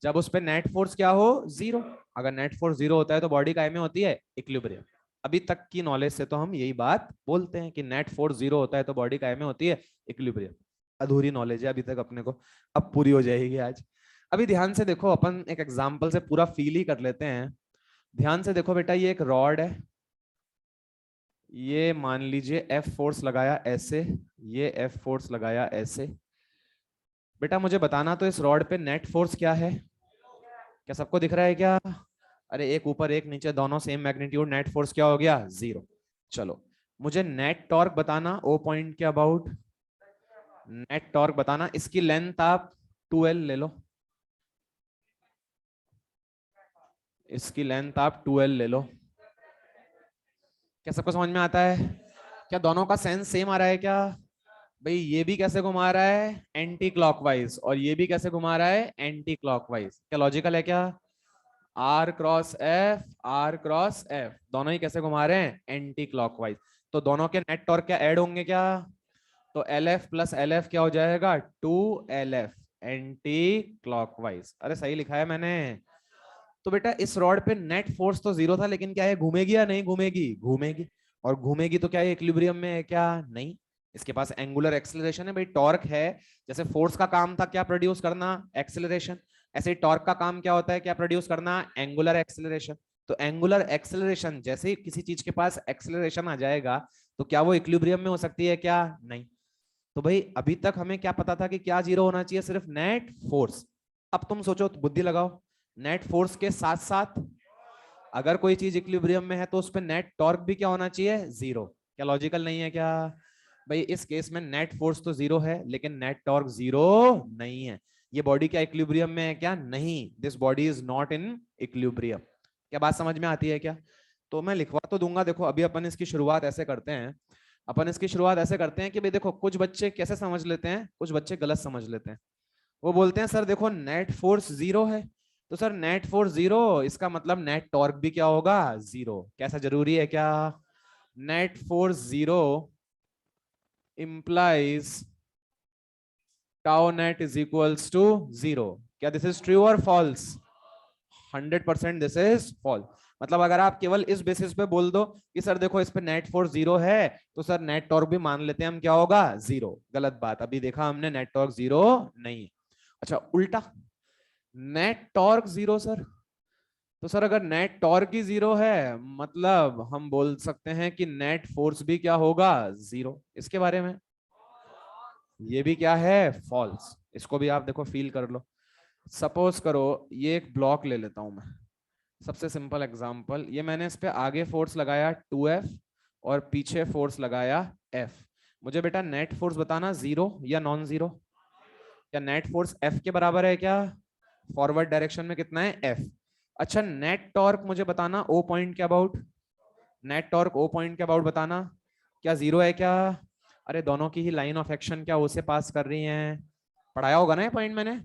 जब उस पे नेट फोर्स क्या हो? जीरो। अगर नेट फोर्स जीरो होता है तो बॉडी काय में होती है? इक्विलिब्रियम। अभी तक की नॉलेज से तो हम यही बात बोलते हैं कि नेट फोर्स जीरो होता है तो बॉडी काय में होती है? इक्विलिब्रियम। अधूरी नॉलेज है अभी तक अपने को, अब पूरी हो जाएगी आज। अभी ध्यान से देखो, अपन एक एग्जांपल से पूरा फील ही कर लेते हैं। ध्यान से देखो बेटा, ये एक रॉड है, ये मान लीजिए एफ फोर्स लगाया ऐसे, ये एफ फोर्स लगाया ऐसे। बेटा मुझे बताना तो इस रॉड पे नेट फोर्स क्या है? क्या सबको दिख रहा है क्या? अरे एक ऊपर एक नीचे दोनों सेम मैग्नीट्यूड, नेट फोर्स क्या हो गया? जीरो। चलो मुझे नेट टॉर्क बताना ओ पॉइंट के अबाउट। नेट टॉर्क बताना, इसकी लेंथ आप 2L ले लो, इसकी लेंथ आप 2L ले लो। क्या सबको समझ में आता है? क्या दोनों का सेंस सेम आ रहा है क्या? भाई ये भी कैसे घुमा रहा है? एंटी क्लॉकवाइज, और ये भी कैसे घुमा रहा है? Anti clockwise. क्या लॉजिकल है क्या? R cross F, R cross F, दोनों ही कैसे घुमा रहे हैं? Anti clockwise. तो दोनों के नेट टॉर्क क्या ऐड होंगे क्या? तो L F plus L F क्या हो जाएगा? 2LF anti clockwise. अरे सही लिखा है मैंने। तो बेटा इस रॉड पे नेट फोर्स तो जीरो था, लेकिन क्या है, घूमेगी या नहीं घूमेगी? घूमेगी। और घूमेगी तो क्या ये इक्विलिब्रियम में है क्या? नहीं। इसके पास एंगुलर एक्सेलरेशन है भाई, टॉर्क है। जैसे फोर्स का काम था क्या प्रोड्यूस करना? एक्सेलरेशन। ऐसे ही टॉर्क का काम क्या होता है? क्या प्रोड्यूस करना? Angular acceleration. तो एंगुलर एक्सेलरेशन, जैसे ही किसी चीज के पास एक्सेलरेशन आ जाएगा तो क्या वो इक्विलिब्रियम में हो सकती है क्या? नहीं। तो भाई अभी तक हमें क्या पता था कि क्या जीरो होना चाहिए? सिर्फ नेट फोर्स। अब तुम सोचो, बुद्धि लगाओ। नेट फोर्स के साथ साथ अगर कोई चीज इक्विलिब्रियम में है तो उस पर नेट टॉर्क भी क्या होना चाहिए? जीरो। क्या लॉजिकल नहीं है क्या? भाई इस केस में नेट फोर्स तो जीरो है लेकिन नेट टॉर्क जीरो नहीं है। ये बॉडी क्या इक्विलिब्रियम में है क्या? नहीं, this body is not in equilibrium. क्या बात समझ में आती है क्या? तो मैं लिखवा तो दूंगा। देखो अभी अपन इसकी शुरुआत ऐसे करते हैं, अपन इसकी शुरुआत ऐसे करते हैं कि भाई देखो कुछ बच्चे कैसे समझ लेते हैं, कुछ बच्चे गलत समझ लेते हैं। वो बोलते हैं सर देखो नेट फोर्स जीरो है, तो सर नेट फोर्स जीरो इसका मतलब नेट टॉर्क भी क्या होगा? जीरो। कैसा जरूरी है क्या? Net force zero implies tau net is equals to zero. क्या दिस इज ट्रू और फॉल्स? 100% this is false. मतलब अगर आप केवल इस बेसिस पे बोल दो कि सर देखो इस पे नेट फोर्स 0 है, तो सर नेट टॉर्क भी मान लेते हैं हम, क्या होगा 0। गलत बात, अभी देखा हमने नेट टॉर्क 0 नहीं है। अच्छा उल्टा, नेट टॉर्क 0 सर, तो सर अगर नेट टॉर्क ही 0 है मतलब हम बोल सकते हैं कि नेट फोर्स भी क्या होगा 0। इसके बारे में ये भी क्या है फॉल्स। इसको भी आप देखो फील कर लो। सपोज करो ये एक ब्लॉक ले लेता हूं मैं, सबसे सिंपल एग्जांपल, ये मैंने इस पे आगे फोर्स लगाया 2F और पीछे फोर्स लगाया F। मुझे बेटा नेट फोर्स बताना 0 या नॉन 0। क्या नेट फोर्स F के बराबर है क्या? फॉरवर्ड डायरेक्शन में कितना है F। अच्छा नेट टॉर्क मुझे बताना O पॉइंट के about, net torque O point के अबाउट बताना, क्या 0 है क्या? अरे दोनों की ही लाइन ऑफ एक्शन क्या O से पास कर रही है, पढ़ाया होगा ना ये पॉइंट मैंने।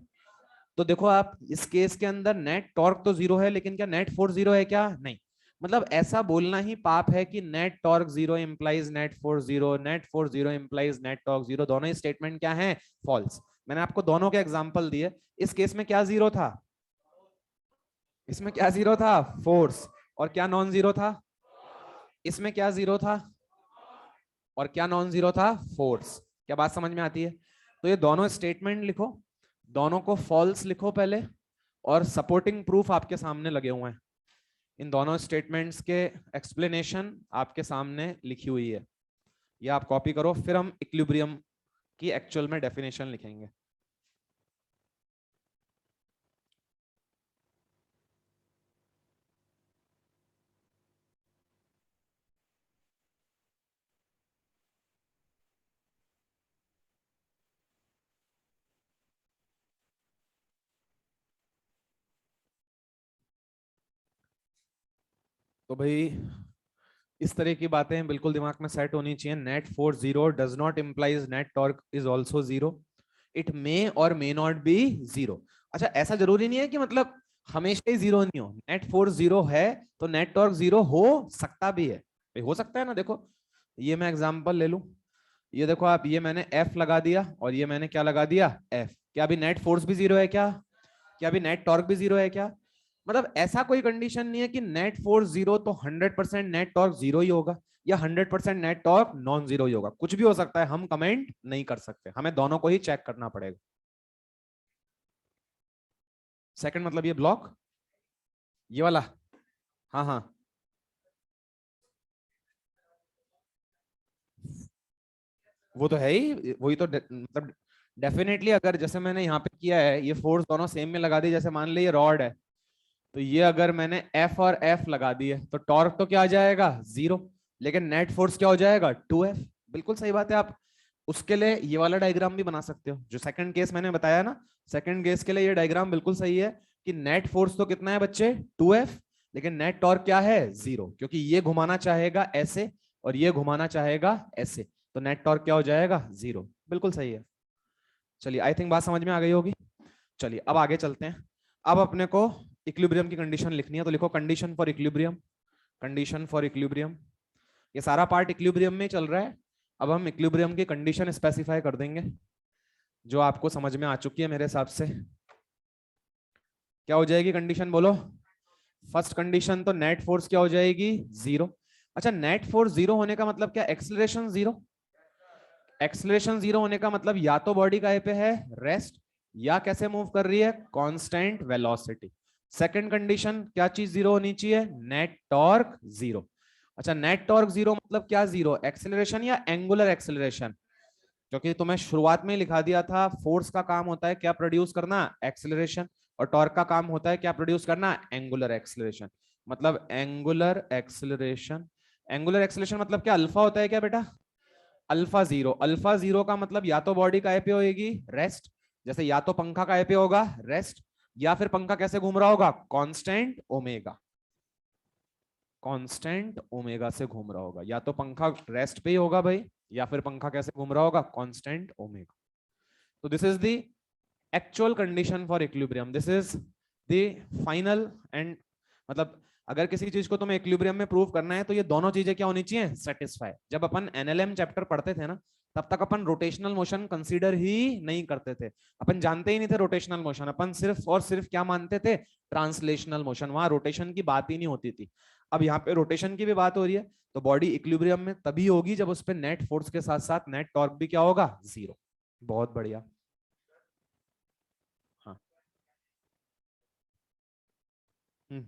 तो देखो आप इस केस के अंदर नेट टॉर्क तो 0 है, लेकिन क्या नेट फोर्स 0 है क्या? नहीं। मतलब ऐसा बोलना ही पाप है कि net torque 0 implies net force 0, net force 0 implies net torque 0। दोनों ही स्टेटमेंट क्या है फॉल्स। मैंने आपको दोनों के एग्जांपल दिए। इस केस में क्या 0 था? इसमें क्या 0 था? फोर्स। और क्या नॉन 0 था? इसमें क्या 0 था? और क्या नॉन 0 था? फोर्स। क्या बात समझ में आती है? तो ये दोनों स्टेटमेंट लिखो, दोनों को फॉल्स लिखो पहले, और सपोर्टिंग प्रूफ आपके सामने लगे हुए हैं। इन दोनों स्टेटमेंट्स के एक्सप्लेनेशन आपके सामने लिखी हुई है, ये आप कॉपी करो, फिर हम इक्विलिब्रियम की एक्चुअल में डेफिनेशन लिखेंगे। तो भाई इस तरह की बातें बिल्कुल दिमाग में सेट होनी चाहिए। Net force 0 does not implies net torque is also 0। It may और मे नॉट बी 0। अच्छा ऐसा जरूरी नहीं है कि मतलब हमेशा ही 0 नहीं हो। नेट फोर्स 0 है तो नेट टॉर्क 0 हो सकता भी है। भाई हो सकता है ना। देखो ये मैं एग्जांपल ले लूं, ये देखो आप, ये मैंने F लगा दिया और ये मैंने क्या लगा दिया F। क्या अभी नेट फोर्स भी 0 है क्या? क्या अभी नेट टॉर्क भी 0 है क्या? मतलब ऐसा कोई कंडीशन नहीं है कि नेट फोर्स 0 तो 100% नेट टॉर्क 0 ही होगा, या 100% नेट टॉर्क नॉन 0 ही होगा। कुछ भी हो सकता है, हम कमेंट नहीं कर सकते, हमें दोनों को ही चेक करना पड़ेगा। सेकंड मतलब ये ब्लॉक, ये वाला, हाँ हाँ, वो तो है ही, वही तो मतलब डेफिनेटली अगर जैसे मैंने यहाँ पे किया है, ये फोर्स दोनों सेम में लगा दी, जैसे मान ली ये रॉड है, तो ये अगर मैंने F और F लगा दी है तो टॉर्क तो क्या आ जाएगा 0, लेकिन नेट फोर्स क्या हो जाएगा 2F। बिल्कुल सही बात है। आप उसके लिए ये वाला डायग्राम भी बना सकते हो, जो सेकंड केस मैंने बताया ना, सेकंड केस के लिए ये डायग्राम बिल्कुल सही है कि नेट फोर्स तो कितना है बच्चे 2F, लेकिन नेट टॉर्क क्या है 0, क्योंकि ये घुमाना चाहेगा ऐसे और ये घुमाना चाहेगा ऐसे, तो नेट टॉर्क क्या हो जाएगा 0। बिल्कुल सही है। चलिए आई थिंक बात समझ में आ गई होगी। चलिए अब आगे चलते हैं। अब अपने को इक्विलिब्रियम की कंडीशन लिखनी है, तो लिखो condition for equilibrium. Condition for equilibrium, ये सारा पार्ट इक्विलिब्रियम में चल रहा है। अब हम इक्विलिब्रियम की कंडीशन स्पेसिफाई कर देंगे, जो आपको समझ में आ चुकी है मेरे हिसाब से। क्या हो जाएगी कंडीशन बोलो? फर्स्ट कंडीशन तो नेट फोर्स क्या हो जाएगी 0। अच्छा नेट फोर्स 0 होने का मतलब क्या? एक्सेलरेशन 0। एक्सेलरेशन 0 होने का मतलब या तो बॉडी का पे है रेस्ट, या कैसे मूव कर रही है कांस्टेंट वेलोसिटी। सेकंड कंडीशन क्या चीज 0 होनी चाहिए? Net torque 0। अच्छा नेट टॉर्क 0 मतलब क्या 0? एक्सेलरेशन या एंगुलर एक्सेलरेशन? क्योंकि तुम्हें शुरुआत में लिखा दिया था फोर्स का काम होता है क्या प्रोड्यूस करना? एक्सेलरेशन। और टॉर्क का काम होता है क्या प्रोड्यूस करना? Angular acceleration. मतलब एंगुलर एक्सेलरेशन, एंगुलर एक्सेलरेशन मतलब क्या अल्फा होता है क्या बेटा? अल्फा 0। अल्फा 0 का मतलब या तो बॉडी का पे होगी रेस्ट, जैसे या तो पंखा का पे होगा रेस्ट, या फिर पंखा कैसे घूम रहा होगा कांस्टेंट ओमेगा, कांस्टेंट ओमेगा से घूम रहा होगा। या तो पंखा रेस्ट पे ही होगा भाई, या फिर पंखा कैसे घूम रहा होगा कांस्टेंट ओमेगा। तो this is the actual condition for equilibrium, this is the final and, मतलब अगर किसी चीज को तुम्हें इक्विलिब्रियम में प्रूव करना है तो ये दोनों चीजें क्या होनी चाहिए? सेटिस्फाई। जब अपन एनएलएम चैप्टर पढ़ते थे ना, तब तक अपन रोटेशनल मोशन कंसीडर ही नहीं करते थे, अपन जानते ही नहीं थे रोटेशनल मोशन, अपन सिर्फ और सिर्फ क्या मानते थे, ट्रांसलेशनल मोशन, वहां रोटेशन की बात ही नहीं होती थी। अब यहाँ पे रोटेशन की भी बात हो रही है, तो बॉडी इक्विलिब्रियम में तभी होगी जब उस पर नेट फोर्स के साथ साथ नेट टॉर्क भी क्या होगा, जीरो। बहुत बढ़िया। हाँ। हम्म।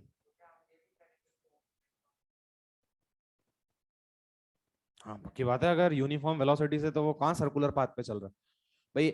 हाँ पक्की बात है, अगर यूनिफॉर्म वेलोसिटी से तो वो कहाँ सर्कुलर पाथ पे चल रहा है भाई।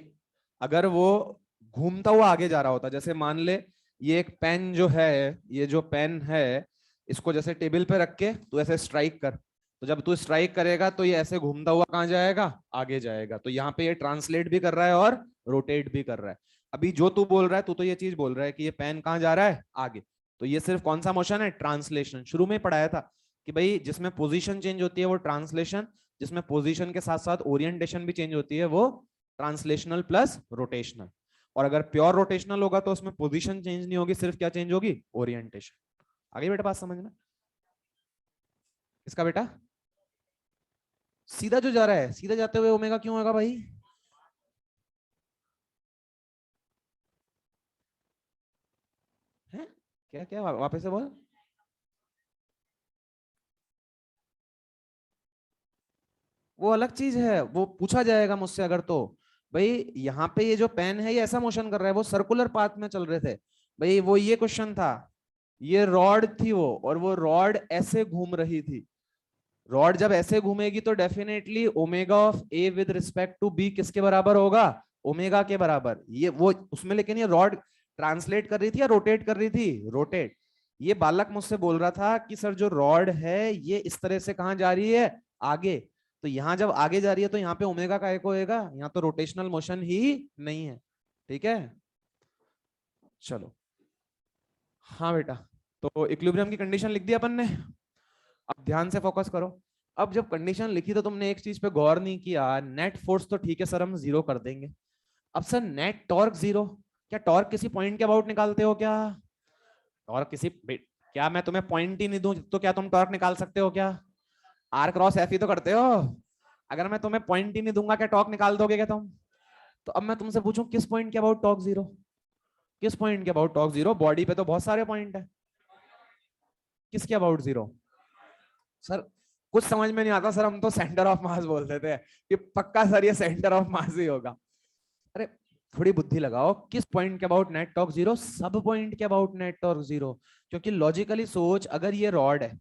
अगर वो घूमता हुआ आगे जा रहा होता, जैसे मान ले ये एक पेन जो है, ये जो पेन है, इसको जैसे टेबल पे रख के तू ऐसे स्ट्राइक कर, तो जब तू स्ट्राइक करेगा तो ये ऐसे घूमता हुआ कहाँ जाएगा, आगे जाएगा। तो यहाँ पे ये ट्रांसलेट भी कर रहा है और रोटेट भी कर रहा है। अभी जो तू बोल रहा है, तू तो ये चीज बोल रहा है कि ये पेन कहाँ जा रहा है, आगे। तो ये सिर्फ कौन सा मोशन है, ट्रांसलेशन। शुरू में पढ़ाया था कि भाई जिसमें पोजीशन चेंज होती है वो ट्रांसलेशन, जिसमें पोजीशन के साथ साथ ओरिएंटेशन भी चेंज होती है वो ट्रांसलेशनल प्लस रोटेशनल। और अगर प्योर रोटेशनल होगा तो उसमें पोजीशन चेंज नहीं होगी, सिर्फ क्या चेंज होगी, ओरिएंटेशन। आगे बेटा बात समझ में, इसका बेटा सीधा जो जा रहा है, सीधा जाते हुए ओमेगा क्यों होगा भाई, है क्या क्या वापस से बोल। वो अलग चीज है, वो पूछा जाएगा मुझसे अगर, तो भाई यहाँ पे ये जो पेन है ये ऐसा मोशन कर रहा है, वो सर्कुलर पाथ में चल रहे थे भाई, वो ये क्वेश्चन था, ये रॉड थी वो, और वो रॉड ऐसे घूम रही थी। रॉड जब ऐसे घूमेगी तो definitely omega of A with respect to B किसके बराबर होगा, ओमेगा के बराबर। ये वो उसमें, लेकिन ये रॉड ट्रांसलेट कर रही थी या रोटेट कर रही थी, रोटेट। ये बालक मुझसे बोल रहा था कि सर जो रॉड है ये इस तरह से कहाँ जा रही है, आगे। तो यहाँ जब आगे जा रही है तो यहाँ पे ओमेगा का एक होएगा, यहाँ तो रोटेशनल मोशन ही नहीं है। ठीक है, चलो। हाँ बेटा, तो इक्विलिब्रियम की कंडीशन लिख दी अपन ने। अब ध्यान से फोकस करो। अब जब कंडीशन लिखी तो तुमने एक चीज पे गौर नहीं किया, नेट फोर्स तो ठीक है सर हम जीरो कर देंगे। अब सर नेट टॉर्क जीरो, क्या टॉर्क किसी पॉइंट के अबाउट निकालते हो क्या, टॉर्क किसी, क्या मैं तुम्हें पॉइंट ही नहीं दूं तो क्या तुम टॉर्क निकाल सकते हो क्या, आर क्रॉस एफ ही तो करते हो। अगर मैं तुम्हें पॉइंट ही नहीं दूंगा क्या टॉर्क निकाल दोगे क्या तुम। तो अब मैं तुमसे पूछूं किस पॉइंट के अबाउट टॉर्क जीरो, किस पॉइंट के अबाउट टॉर्क जीरो, बॉडी पे तो बहुत सारे पॉइंट है, किसके अबाउट जीरो। सर कुछ समझ में नहीं आता सर, हम तो सेंटर ऑफ मास बोलते थे कि पक्का सर ये सेंटर ऑफ मास ही होगा। अरे थोड़ी बुद्धि लगाओ, किस पॉइंट के अबाउट नेट टॉर्क जीरो, सब पॉइंट के अबाउट नेट टॉर्क जीरो। क्योंकि लॉजिकली सोच, अगर ये रॉड है,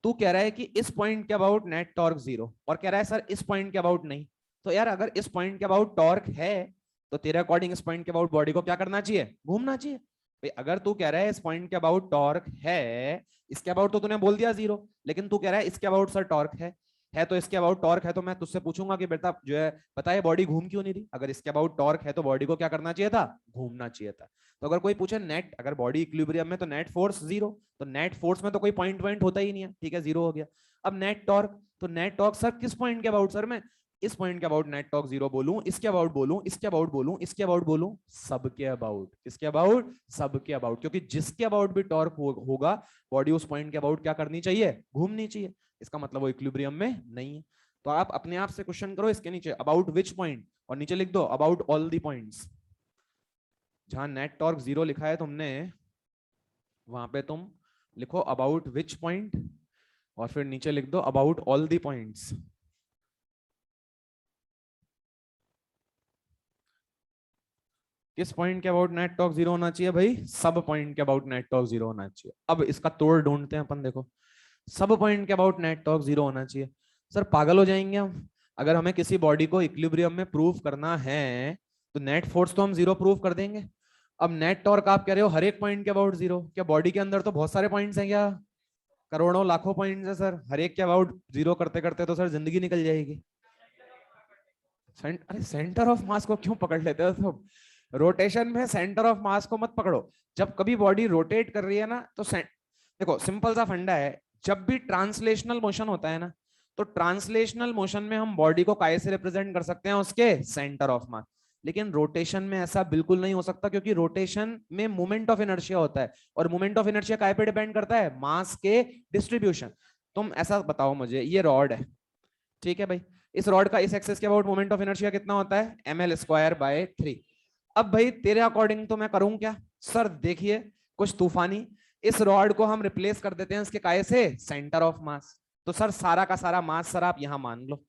तू कह रहा है कि इस पॉइंट के अबाउट नेट टॉर्क जीरो, और कह रहा है सर इस पॉइंट के अबाउट नहीं, तो यार अगर इस पॉइंट के अबाउट टॉर्क है तो तेरे अकॉर्डिंग इस पॉइंट के अबाउट बॉडी को क्या करना चाहिए, घूमना चाहिए। भाई अगर तू कह रहा है इस पॉइंट के अबाउट टॉर्क है, इसके अबाउट तो तूने बोल दिया जीरो, लेकिन तू कह रहा है इसके अबाउट सर टॉर्क है तो इसके अबाउट टॉर्क है, तो मैं तुझसे पूछूंगा कि बेटा जो है पता है बॉडी घूम क्यों नहीं रही, अगर इसके अबाउट टॉर्क है तो बॉडी को क्या करना चाहिए था, घूमना चाहिए था। तो अगर कोई पूछे नेट, अगर बॉडी इक्विलिब्रियम में तो नेट फोर्स जीरो, तो नेट फोर्स में तो कोई पॉइंट पॉइंट होता ही नहीं है, ठीक है जीरो हो गया। अब नेट टॉर्क, तो नेट टॉर्क सर किस पॉइंट के अबाउट, सर मैं इस पॉइंट के अबाउट नेट टॉर्क जीरो बोलूं, इसके अबाउट बोलूं, इसके अबाउट बोलूं, इसके अबाउट बोलूं, सबके अबाउट, किसके अबाउट, सबके अबाउट। क्योंकि जिसके अबाउट भी टॉर्क होगा बॉडी उस पॉइंट के अबाउट क्या करनी चाहिए, घूमनी चाहिए। इसका मतलब वो इक्विलिब्रियम में नहीं है। तो आप अपने आप से क्वेश्चन करो इसके नीचे अबाउट विच पॉइंट, और नीचे लिख दो अबाउट ऑल दी पॉइंट्स। जहां नेट टॉर्क जीरो लिखा है तुमने, वहां पे तुम लिखो अबाउट विच पॉइंट, और फिर नीचे लिख दो अबाउट ऑल दी पॉइंट्स। किस पॉइंट के अबाउट नेट टॉर्क जीरो होना चाहिए भाई, सब पॉइंट के अबाउट नेट टॉर्क जीरो होना चाहिए। अब इसका तोड़ ढूंढते हैं अपन, देखो सब पॉइंट के अबाउट नेट टॉर्क जीरो होना चाहिए। सर पागल हो जाएंगे हम, अगर हमें किसी बॉडी को इक्विलिब्रियम में प्रूव करना है तो नेट फोर्स तो हम जीरो प्रूव कर देंगे। अब नेट टॉर्क आप कह रहे हो हर एक पॉइंट के अबाउट जीरो, क्या बॉडी के अंदर तो बहुत सारे पॉइंट्स हैं क्या, करोड़ों लाखों पॉइंट्स है सर, हर एक के अबाउट जीरो करते करते तो सर जिंदगी निकल जाएगी। अरे सेंटर ऑफ मास को क्यों पकड़ लेते हो तुम, रोटेशन में सेंटर ऑफ मास को मत पकड़ो। जब कभी बॉडी रोटेट कर रही है ना तो देखो सिंपल सा फंडा है, जब भी ट्रांसलेशनल मोशन होता है ना, तो ट्रांसलेशनल मोशन में हम बॉडी को काय से रिप्रेजेंट कर सकते हैं, उसके सेंटर ऑफ मास। लेकिन रोटेशन में ऐसा बिल्कुल नहीं हो सकता, क्योंकि रोटेशन में मोमेंट ऑफ इनर्शिया होता है, और मोमेंट ऑफ इनर्शिया काय पे डिपेंड करता है, मास के डिस्ट्रीब्यूशन। तुम ऐसा बताओ मुझे, ये रॉड है, ठीक है भाई, इस रॉड का इस एक्सिस के अबाउट मोमेंट ऑफ इनर्शिया कितना होता है, ml²/3। अब भाई तेरे अकॉर्डिंग तो मैं करूं क्या सर, देखिए कुछ तूफानी, इस रॉड को हम रिप्लेस कर देते हैं इसके काय से, सेंटर ऑफ मास। तो सर सारा का सारा मास सर आप यहां मान लो,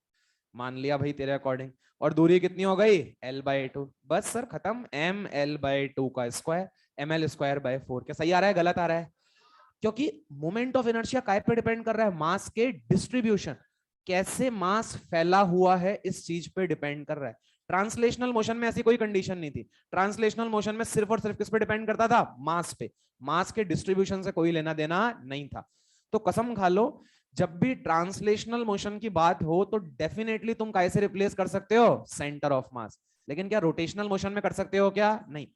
मान लिया भाई तेरे अकॉर्डिंग, और दूरी कितनी हो गई, l/2। बस सर खत्म, ml/2 का स्क्वायर, ml²/4। क्या सही आ रहा है गलत आ रहा है? क्योंकि मोमेंट ऑफ इनर्शिया काय पे डिपेंड कर रहा है, मास के डिस्ट्रीब्यूशन, कैसे मास फैला हुआ है इस चीज पे डिपेंड कर रहा है। ट्रांसलेशनल मोशन में ऐसी कोई कंडीशन नहीं थी, ट्रांसलेशनल मोशन में सिर्फ और सिर्फ किस पे डिपेंड करता था, मास पे, मास के डिस्ट्रीब्यूशन से कोई लेना देना नहीं था। तो कसम खा लो, जब भी ट्रांसलेशनल मोशन की बात हो तो डेफिनेटली तुम कैसे रिप्लेस कर सकते हो, सेंटर ऑफ मास। लेकिन क्या रोटेशनल मोशन में कर सकते हो क्या, नहीं।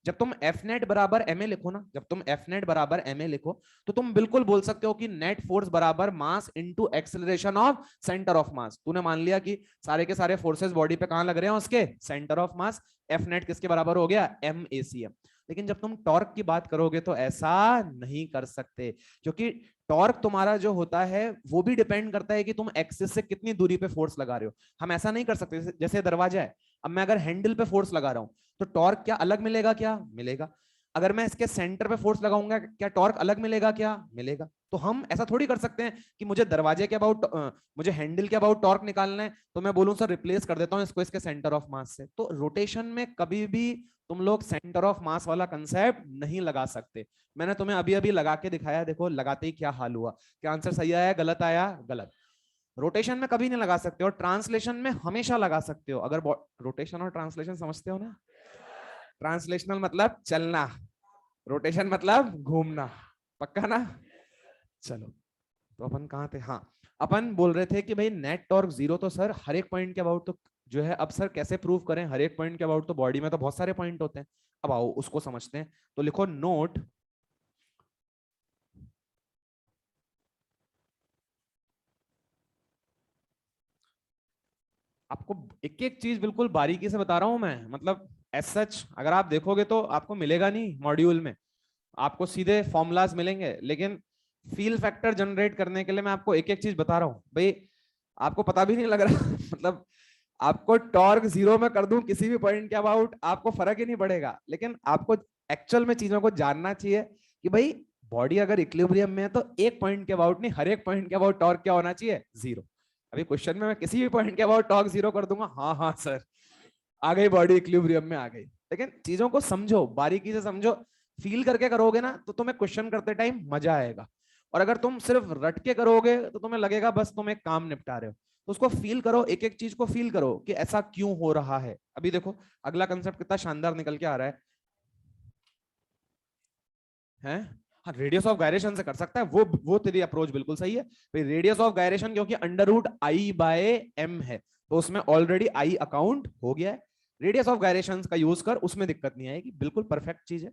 जब तुम एफ नेट बराबर एम ए लिखो ना, जब तुम एफ नेट बराबर एम ए लिखो, तो तुम बिल्कुल बोल सकते हो कि नेट फोर्स बराबर mass into acceleration of centre of mass. तूने मान लिया कि सारे के सारे फोर्सेस बॉडी पे कहां लग रहे हैं, उसके centre of mass. F net किसके बराबर हो गया, एम ए सी एम। लेकिन जब तुम टॉर्क की बात करोगे तो ऐसा नहीं कर सकते, क्योंकि टॉर्क तुम्हारा जो होता है वो भी डिपेंड करता है कि तुम एक्सिस से कितनी दूरी पे फोर्स लगा रहे हो। हम ऐसा नहीं कर सकते, जैसे दरवाजा है, अब मैं अगर हैंडल पे फोर्स लगा रहा हूं तो टॉर्क क्या अलग मिलेगा, क्या मिलेगा? अगर मैं इसके सेंटर पे फोर्स लगाऊंगा क्या टॉर्क अलग मिलेगा, क्या मिलेगा? तो हम ऐसा थोड़ी कर सकते हैं कि मुझे दरवाजे के अबाउट मुझे हैंडल के अबाउट टॉर्क निकालना है तो मैं बोलूं सर रिप्लेस कर देता हूं इसको इसके सेंटर ऑफ मास से। तो रोटेशन में कभी भी तुम लोग सेंटर ऑफ मास वाला कंसेप्ट नहीं लगा सकते। मैंने तुम्हें अभी अभी लगा के दिखाया, देखो लगाते ही क्या हाल हुआ, क्या आंसर सही आया गलत आया, गलत। रोटेशन में कभी नहीं लगा सकते और ट्रांसलेशन में हमेशा लगा सकते हो। अगर रोटेशन और ट्रांसलेशन समझते हो ना, ट्रांसलेशनल मतलब चलना, रोटेशन मतलब घूमना, पक्का ना? चलो, तो अपन कहाँ थे, हाँ, अपन बोल रहे थे कि भाई नेट टॉर्क जीरो तो सर हर एक पॉइंट के अबाउट तो जो है, अब सर कैसे प्रूव करें हर एक पॉइंट के अबाउट, तो बॉडी में तो बहुत सारे पॉइंट होते हैं। अब आओ उसको समझते हैं, तो लिखो नोट, आपको एक एक चीज बिल्कुल बारीकी से बता रहा हूं मैं, मतलब एज सच अगर आप देखोगे तो आपको मिलेगा नहीं मॉड्यूल में, आपको सीधे फॉर्मूलाज मिलेंगे, लेकिन फील फैक्टर जनरेट करने के लिए मैं आपको एक एक चीज बता रहा हूँ भाई। आपको पता भी नहीं लग रहा मतलब आपको टॉर्क जीरो में कर दूं किसी भी पॉइंट के अबाउट आपको फर्क ही नहीं पड़ेगा, लेकिन आपको एक्चुअल में चीजों को जानना चाहिए कि भाई बॉडी अगर इक्विलिब्रियम में है तो एक पॉइंट के अबाउट नहीं, हर एक पॉइंट के अबाउट टॉर्क क्या होना चाहिए, जीरो। अभी क्वेश्चन में मैं किसी भी पॉइंट के अबाउट टॉर्क जीरो कर दूंगा, हाँ हाँ सर आ गई बॉडी इक्विलिब्रियम में आ गई। लेकिन चीजों को समझो, बारीकी से समझो, फील करके करोगे ना तो तुम्हें क्वेश्चन करते टाइम मजा आएगा। और अगर तुम सिर्फ रट के करोगे तो तुम्हें लगेगा बस तुम एक काम निपटा रहे हो। तो उसको फील करो, एक एक चीज को फील करो कि ऐसा क्यों हो रहा है। अभी देखो अगला कंसेप्ट कितना शानदार निकल के आ रहा है? हाँ, रेडियस ऑफ गायरेशन से कर सकता है, वो तेरी अप्रोच बिल्कुल सही है भाई। रेडियस ऑफ गायरेशन क्योंकि अंडर रूट I/m है, तो उसमें ऑलरेडी आई अकाउंट हो गया है। रेडियस ऑफ गायरेशन का यूज कर, उसमें दिक्कत नहीं आएगी, बिल्कुल परफेक्ट चीज है।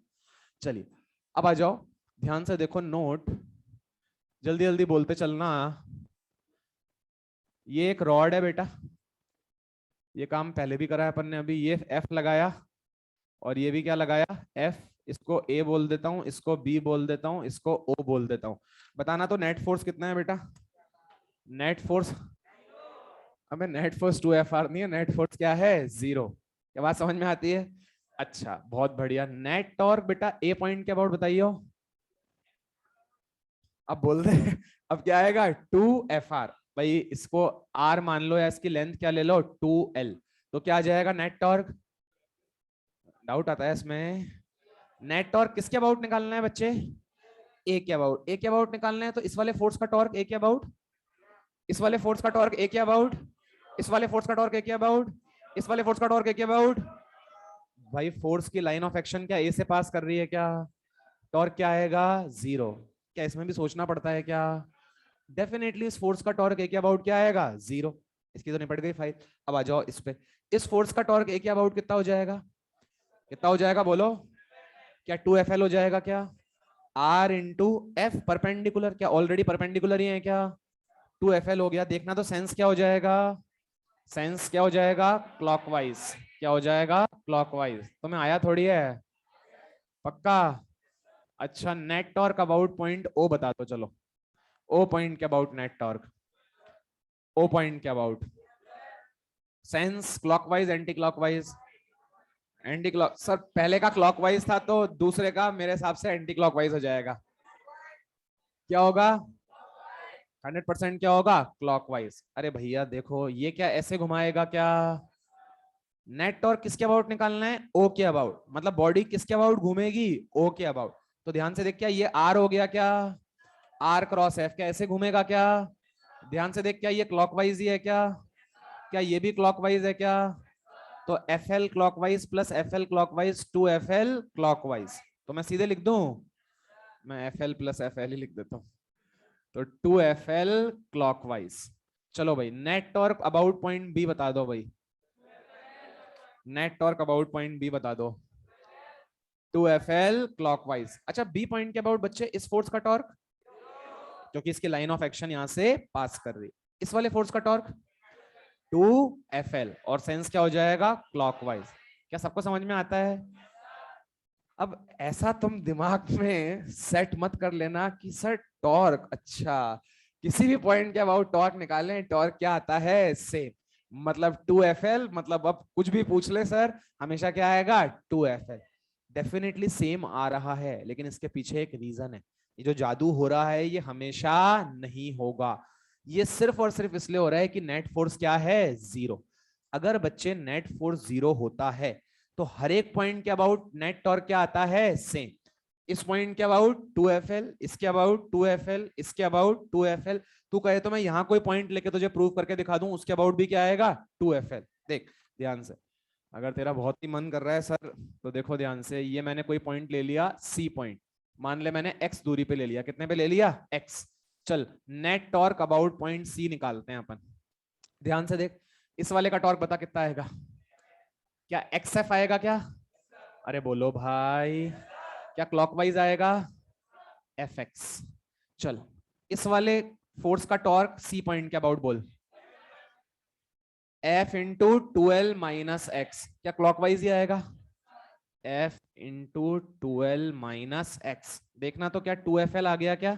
चलिए अब आ जाओ, ध्यान से देखो नोट, जल्दी जल्दी बोलते चलना। ये एक रॉड है बेटा, ये काम पहले भी करा है अपन ने, अभी ये एफ लगाया और ये भी क्या लगाया, एफ। इसको ए बोल देता हूं, इसको बी बोल देता हूं, इसको ओ बोल देता हूं। बताना तो नेट फोर्स कितना है बेटा, नेट फोर्स, अबे नेट फोर्स 2Fr नहीं है, नेट फोर्स क्या है, जीरो। क्या बात समझ में आती है? अच्छा बहुत बढ़िया। नेट टॉर्क बेटा ए पॉइंट के अबाउट बताइए, अब बोल दे अब क्या आएगा, 2Fr। भाई इसको आर मान लो या इसकी लेंथ क्या ले लो, 2L। तो क्या आ जाएगा नेट टॉर्क, डाउट आता है इसमें? नेट टॉर्क किसके अबाउट निकालना है बच्चे, ए के अबाउट, ए के अबाउट निकालना है तो इस वाले फोर्स का टॉर्क ए के अबाउट, इस वाले फोर्स का टॉर्क ए के अबाउट, इस वाले फोर्स का टॉर्क ए के अबाउट, इस वाले फोर्स का टॉर्क ए के अबाउट। भाई फोर्स की लाइन ऑफ एक्शन क्या ए से पास कर रही है क्या, टॉर्क क्या आएगा, जीरो। क्या इसमें भी सोचना पड़ता है क्या? डेफिनेटली इस फोर्स का टॉर्क ए के अबाउट क्या आएगा, जीरो। इसकी तो निपट गई फाइल। अब आ जाओ इस पे, इस फोर्स का टॉर्क ए के अबाउट कितना हो जाएगा, कितना हो जाएगा बोलो, क्या 2FL हो जाएगा क्या, R इंटू एफ परपेंडिकुलर, क्या ऑलरेडी परपेंडिकुलर ही है क्या, 2FL हो गया। देखना तो सेंस क्या हो जाएगा, सेंस क्या हो जाएगा, क्लॉकवाइज। क्या हो जाएगा, क्लॉकवाइज। तो मैं आया थोड़ी है, पक्का? अच्छा net torque about point O बता दो चलो, ओ पॉइंट के about net torque. O point के about. Sense clockwise anti clockwise? Anti clock sir, पहले का क्लॉकवाइज था तो दूसरे का मेरे हिसाब से एंटी क्लॉकवाइज हो जाएगा। क्या होगा? 100% क्या होगा? क्लॉकवाइज। अरे भैया देखो, ये क्या ऐसे घुमाएगा क्या? नेट टॉर्क किसके अबाउट निकालना है? ओ के अबाउट। मतलब बॉडी किसके अबाउट घूमेगी? ओ के अबाउट। तो ध्यान से देख, क्या ये आर हो गया क्या? आर क्रॉस एफ क्या ऐसे घूमेगा क्या? ध्यान से देख, क्या ये क्लॉकवाइज ही है क्या? क्या ये भी क्लॉकवाइज है क्या? तो F L clockwise plus F L clockwise, two F L clockwise. तो मैं सीधे लिख दूं, मैं F L plus F L ही लिख देता हूं। तो टू एफ एल क्लॉकवाइज। चलो भाई, net torque about point B बता दो भाई। Net torque about point B बता दो। 2FL clockwise. अच्छा, बी पॉइंट के अबाउट बच्चे इस फोर्स का टॉर्क, क्योंकि इसकी लाइन ऑफ एक्शन यहां से पास कर रही। इस वाले फोर्स का टॉर्क 2FL, और सेंस क्या हो जाएगा? क्लॉकवाइज। क्या सबको समझ में आता है? अब ऐसा तुम दिमाग में सेट मत कर लेना कि सर टॉर्क, अच्छा किसी भी पॉइंट के अबाउट टॉर्क निकालें, टॉर्क क्या आता है? सेम। मतलब 2FL, मतलब अब कुछ भी पूछ ले सर, हमेशा क्या आएगा? 2FL। डेफिनेटली सेम आ रहा है, लेकिन इसके पीछे एक रीजन है। ये जो जादू हो रहा है ये हमेशा नहीं होगा। ये सिर्फ और सिर्फ इसलिए हो रहा है कि नेट फोर्स क्या है? 0। अगर बच्चे नेट फोर्स 0 होता है तो हर एक पॉइंट के अबाउट नेट टॉर्क क्या आता है? सेम। इस पॉइंट के अबाउट 2FL, इसके अबाउट 2FL, इसके अबाउट 2FL। तू कहे तो मैं यहां कोई पॉइंट लेके तुझे प्रूव करके दिखा दूं, उसके अबाउट भी क्या आएगा? 2FL। देख ध्यान से, अगर तेरा बहुत ही मन कर रहा है सर, तो देखो ध्यान से, ये मैंने कोई पॉइंट ले लिया, सी पॉइंट। मान ले मैंने x दूरी पे ले लिया। कितने पे ले लिया? x। चल, net torque about point C निकालते हैं अपन। ध्यान से देख, इस वाले का टॉर्क बता कितना आएगा? क्या XF आएगा क्या? अरे बोलो भाई, क्या क्लॉकवाइज आएगा? FX। चल, इस वाले फोर्स का टॉर्क सी पॉइंट के अबाउट बोल। F into 2L minus x. क्या क्लॉकवाइज ही आएगा? F into 2L minus x. देखना तो क्या 2FL आ गया क्या?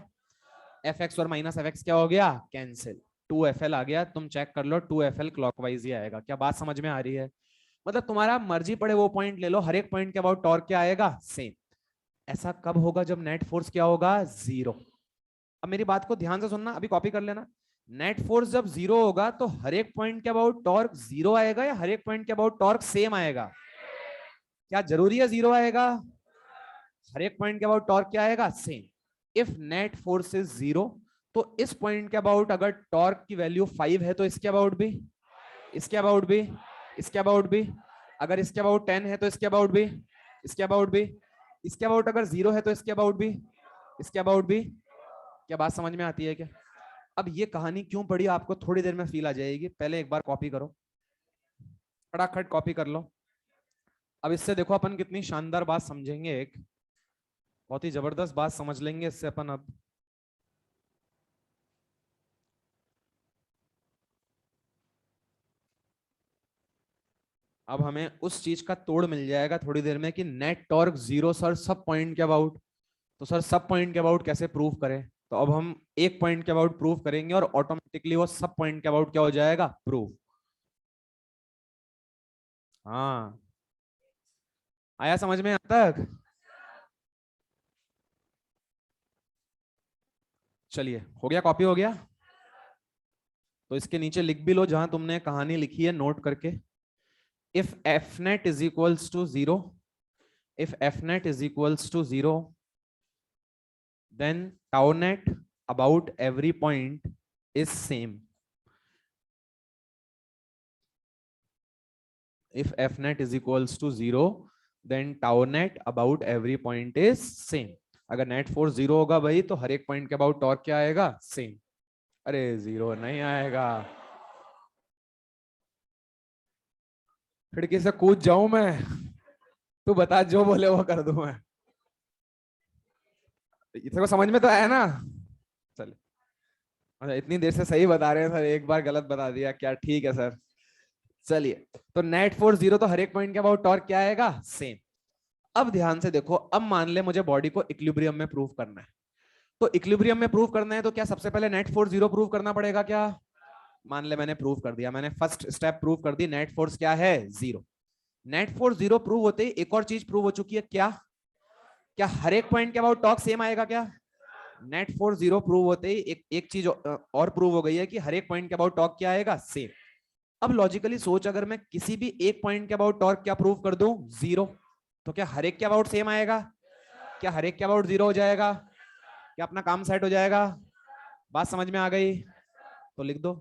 FX और माइनस FX क्या हो गया? कैंसिल। 2FL आ गया, तुम चेक कर लो, 2FL क्लॉकवाइज ही आएगा। क्या बात समझ में आ रही है? मतलब तुम्हारा मर्जी पड़े वो पॉइंट ले लो, हर एक पॉइंट के अबाउट टॉर्क क्या आएगा? सेम। ऐसा कब होगा? जब नेट फोर्स क्या होगा? 0। अब मेरी बात को ध्यान से सुनना, अभी कॉपी कर लेना। नेट फोर्स जब 0 होगा तो हर एक पॉइंट के अबाउट टॉर्क 0 आएगा या हर एक पॉइंट के अबाउट टॉर्क सेम आएगा? क्या जरूरी है 0 आएगा? हर एक पॉइंट के अबाउट टॉर्क क्या आएगा? Same. If net force is 0, तो इस पॉइंट के अबाउट अगर टॉर्क की वैल्यू 5 है तो इसके अबाउट भी, इसके अबाउट भी, इसके अबाउट भी। अगर इसके अबाउट 10 है तो इसके अबाउट भी, इसके अबाउट भी। इसके अबाउट अगर 0 है तो इसके अबाउट भी, इसके अबाउट भी। क्या बात समझ में आती है क्या? अब ये कहानी क्यों पढ़ी आपको थोड़ी देर में फील आ जाएगी। पहले एक बार कॉपी करो, फटाफट कॉपी कर लो। अब इससे देखो अपन कितनी शानदार बात समझेंगे, एक बहुत ही जबरदस्त बात समझ लेंगे इससे अपन। अब हमें उस चीज का तोड़ मिल जाएगा थोड़ी देर में कि नेट टॉर्क 0 सर सब पॉइंट के अबाउट। तो सर सब पॉइंट के अबाउट कैसे प्रूव करें? तो अब हम एक पॉइंट के अबाउट प्रूव करेंगे और ऑटोमेटिकली वो सब पॉइंट के अबाउट क्या हो जाएगा? प्रूव। हाँ, आया समझ में आता है? चलिए, हो गया, कॉपी हो गया। तो इसके नीचे लिख भी लो जहां तुमने कहानी लिखी है नोट करके। If F net is equals to 0, if fnet is equals to 0, then tau net about every point is same. If fnet is equals to 0, then tau net about every point is same. अगर नेट फोर्स 0 होगा भाई तो हर एक पॉइंट के अबाउट टॉर्क क्या आएगा? सेम। अरे 0 नहीं आएगा, खिड़की से कूद जाऊं मैं? तू बता, जो बोले वो कर दूं मैं। इसको समझ में तो आया ना? चल, अच्छा इतनी देर से सही बता रहे हैं सर, एक बार गलत बता दिया क्या? ठीक है सर। चलिए, तो नेट फोर्स 0 तो हर एक पॉइंट के अबाउट टॉर्क क्या आएगा? सेम। अब ध्यान से देखो, अब मान ले मुझे बॉडी को इक्विलिब्रियम में प्रूव करना है। तो इक्विलिब्रियम में प्रूव करना है तो क्या सबसे पहले नेट फोर्स 0 प्रूव करना पड़ेगा क्या? मान ले मैंने प्रूव कर दिया, मैंने फर्स्ट स्टेप प्रूव कर दी, नेट फोर्स क्या है, zero. Net force zero prove होते ही एक और चीज प्रूव हो चुकी है, क्या क्या हर एक पॉइंट के अबाउट टॉर्क सेम आएगा क्या? नेट फोर्स जीरो प्रूव होते ही एक चीज और प्रूव हो गई है कि हर एक पॉइंट के अबाउट टॉर्क क्या आएगा, सेम। अब लॉजिकली सोच, अगर मैं किसी भी एक पॉइंट के अबाउट टॉर्क क्या प्रूव कर दूं, जीरो, तो क्या हर एक के अबाउट सेम आएगा? क्या हर एक के अबाउट जीरो हो जाएगा? क्या अपना काम सेट हो जाएगा? बात समझ में आ गई? तो लिख दो,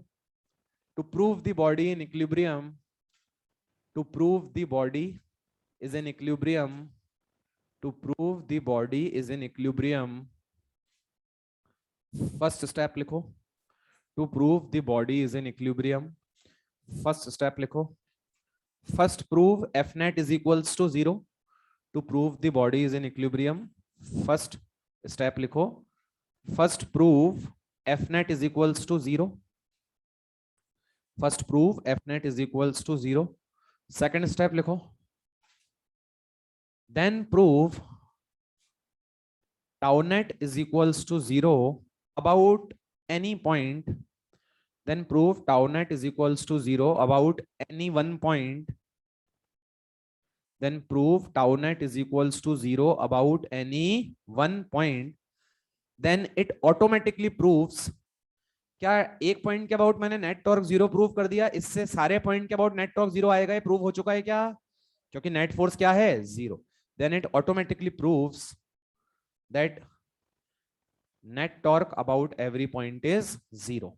to prove the body in equilibrium, to prove the body is in equilibrium, to prove the body is in equilibrium, first step लिखो, to prove the body is in equilibrium, first step लिखो, first prove F net is equals to zero, to prove the body is in equilibrium, first step लिखो, first prove F net is equals to zero, first prove F net is equals to zero, second step लिखो, then prove tau net is equals to zero about any point, then prove tau net is equals to zero about any one point, then prove tau net is equals to zero about any one point, then it automatically proves, क्या एक पॉइंट के अबाउट मैंने नेट टॉर्क जीरो प्रूव कर दिया, इससे सारे पॉइंट के अबाउट नेट टॉर्क जीरो आएगा, ये प्रूव हो चुका है क्या? क्योंकि नेट फोर्स क्या है, zero. Then it automatically proves that net torque about every point is zero,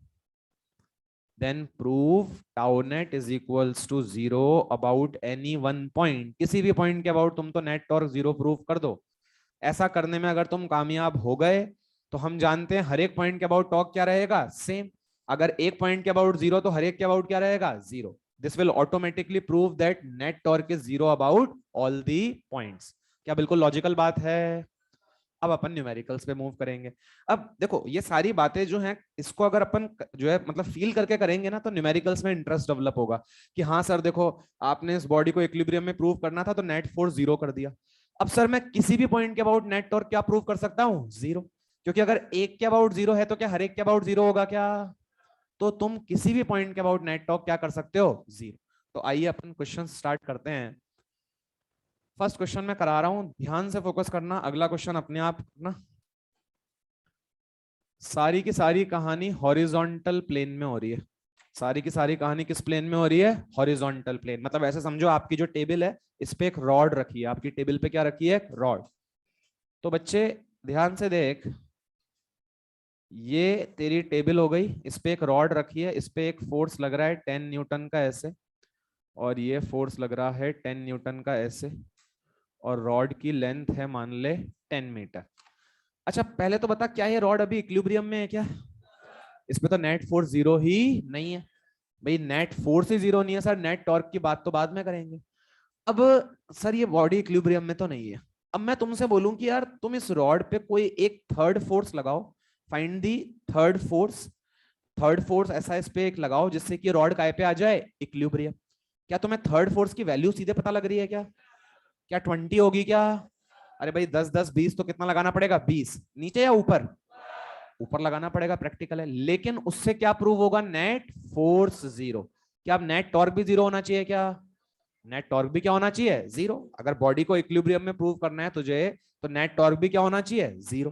then prove tau net is equals to zero about any one point, किसी भी पॉइंट के अबाउट तुम तो नेट टॉर्क जीरो प्रूव कर दो। ऐसा करने में अगर तुम कामयाब हो गए तो हम जानते हैं हर एक पॉइंट के अबाउट टॉर्क क्या रहेगा, सेम। अगर एक पॉइंट के अबाउट जीरो तो हर एक के अबाउट क्या रहेगा, zero. This will automatically prove that net torque is zero about all the points. क्या बिल्कुल लॉजिकल बात है? अब अपन न्यूमेरिकल्स पे मूव करेंगे। अब देखो ये सारी बातें जो हैं, इसको अगर अपन जो है मतलब फील करके करेंगे ना, तो न्यूमेरिकल्स में इंटरेस्ट डेवलप होगा कि हाँ सर देखो, आपने इस बॉडी को इक्विलिब्रियम में प्रूव करना था तो नेट फोर्स जीरो कर दिया। अब सर मैं किसी भी पॉइंट के अबाउट नेट टॉर्क क्या प्रूव कर सकता हूँ, जीरो, क्योंकि अगर एक के अबाउट जीरो है तो क्या हर एक के अबाउट जीरो होगा क्या? तो तुम किसी भी पॉइंट के अबाउट नेट टॉर्क क्या कर सकते हो, जीरो। तो आइए अपन क्वेश्चन स्टार्ट करते हैं। फर्स्ट क्वेश्चन मैं करा रहा हूं, ध्यान से फोकस करना, अगला क्वेश्चन अपने आप करना। सारी की सारी कहानी हॉरिजॉन्टल प्लेन में हो रही है। सारी की सारी कहानी किस प्लेन में हो रही है, हॉरिजॉन्टल प्लेन। मतलब ऐसे समझो आपकी जो टेबल है इस पे एक रॉड रखी है, आपकी टेबल पे क्या रखी है, रॉड। तो बच्चे ध्यान से देख, ये तेरी टेबल हो गई, इस पे एक रॉड रखी है, इस पे एक फोर्स लग रहा है 10 न्यूटन का ऐसे, और ये फोर्स लग रहा है 10 न्यूटन का ऐसे, और रॉड की लेंथ है मान ले 10 मीटर। अच्छा पहले तो बता, क्या ये रॉड अभी इक्विलिब्रियम में है क्या? इस पे तो नेट फोर्स जीरो ही नहीं है भाई, नेट फोर्स ही जीरो नहीं है सर, नेट टॉर्क की बात तो बाद में करेंगे। अब सर ये बॉडी इक्विलिब्रियम में तो नहीं है। अब मैं तुमसे बोलूं कि यार तुम इस रॉड पे कोई एक थर्ड फोर्स लगाओ, find the third force. Third force ऐसा इस पे एक लगाओ जिससे कि रॉड काय पे आ जाए, इक्विलिब्रियम। क्या तुम्हें थर्ड फोर्स की वैल्यू सीधे पता लग रही है क्या? क्या 20 होगी क्या? अरे भाई 10 10 20 तो कितना लगाना पड़ेगा, 20। नीचे या ऊपर? ऊपर लगाना पड़ेगा, प्रैक्टिकल है। लेकिन उससे क्या प्रूव होगा, नेट फोर्स जीरो। क्या अब नेट टॉर्क भी जीरो होना चाहिए क्या? नेट टॉर्क भी क्या होना चाहिए, जीरो। अगर बॉडी को इक्विलिब्रियम में प्रूव करना है तुझे, तो नेट टॉर्क भी क्या होना चाहिए, जीरो।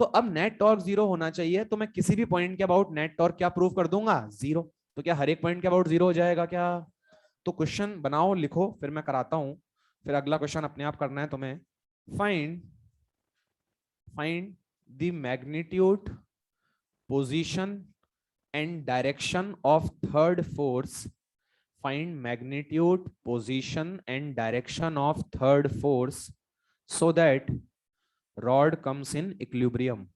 तो अब नेट टॉर्क जीरो होना चाहिए, तो मैं किसी भी पॉइंट के अबाउट नेट टॉर्क क्या प्रूव कर दूंगा, जीरो। तो क्या हर एक पॉइंट के अबाउट जीरो हो जाएगा क्या? तो क्वेश्चन बनाओ, लिखो, फिर मैं कराता हूं। फिर अगला क्वेश्चन अपने आप करना है तुम्हें। Find the magnitude, position and direction of third force. Find magnitude, position and direction of third force so that rod comes in equilibrium.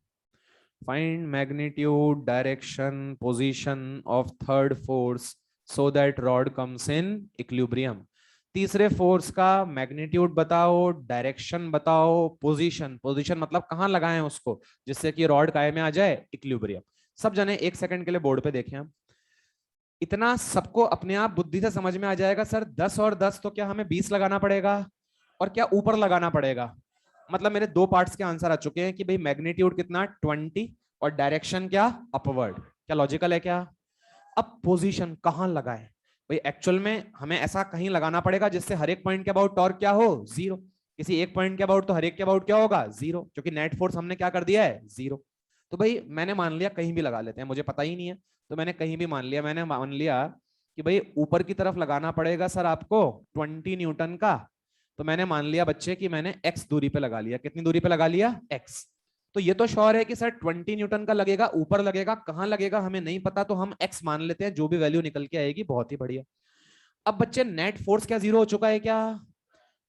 Find magnitude, direction, position of third force so that rod comes in equilibrium. तीसरे फोर्स का मैग्नीट्यूड बताओ, डायरेक्शन बताओ, पोजीशन, पोजीशन मतलब कहां लगाएं उसको जिससे कि रॉड काय में आ जाए, इक्विलिब्रियम। सब जने एक सेकंड के लिए बोर्ड पे देखें। हम इतना सबको अपने आप बुद्धि से समझ में आ जाएगा, सर 10 और 10 तो क्या हमें 20 लगाना पड़ेगा, और क्या ऊपर लगाना पड़ेगा? मतलब मेरे दो पार्ट्स के आंसर आ चुके हैं कि भाई मैग्नीट्यूड कितना 20 और डायरेक्शन क्या, अपवर्ड। क्या लॉजिकल है क्या? अब पोजीशन कहां लगाए भाई, एक्चुअल में हमें ऐसा कहीं लगाना पड़ेगा जिससे हर एक पॉइंट के अबाउट टॉर्क क्या हो, जीरो। किसी एक पॉइंट के अबाउट तो हर एक के अबाउट क्या होगा, जीरो, क्योंकि नेट फोर्स हमने क्या कर दिया है, जीरो। तो भाई मैंने मान लिया कहीं भी लगा लेते हैं, मुझे पता ही नहीं है, तो मैंने कहीं भी मान लिया। मैंने मान लिया कि भाई ऊपर की तरफ लगाना पड़ेगा सर आपको 20 न्यूटन का। तो मैंने मान लिया बच्चे कि मैंने x दूरी पे लगा लिया। कितनी दूरी पे लगा लिया, x। तो ये तो श्योर है कि सर 20 न्यूटन का लगेगा, ऊपर लगेगा, कहां लगेगा हमें नहीं पता, तो हम x मान लेते हैं, जो भी वैल्यू निकल के आएगी बहुत ही बढ़िया। अब बच्चे नेट फोर्स क्या जीरो हो चुका है क्या,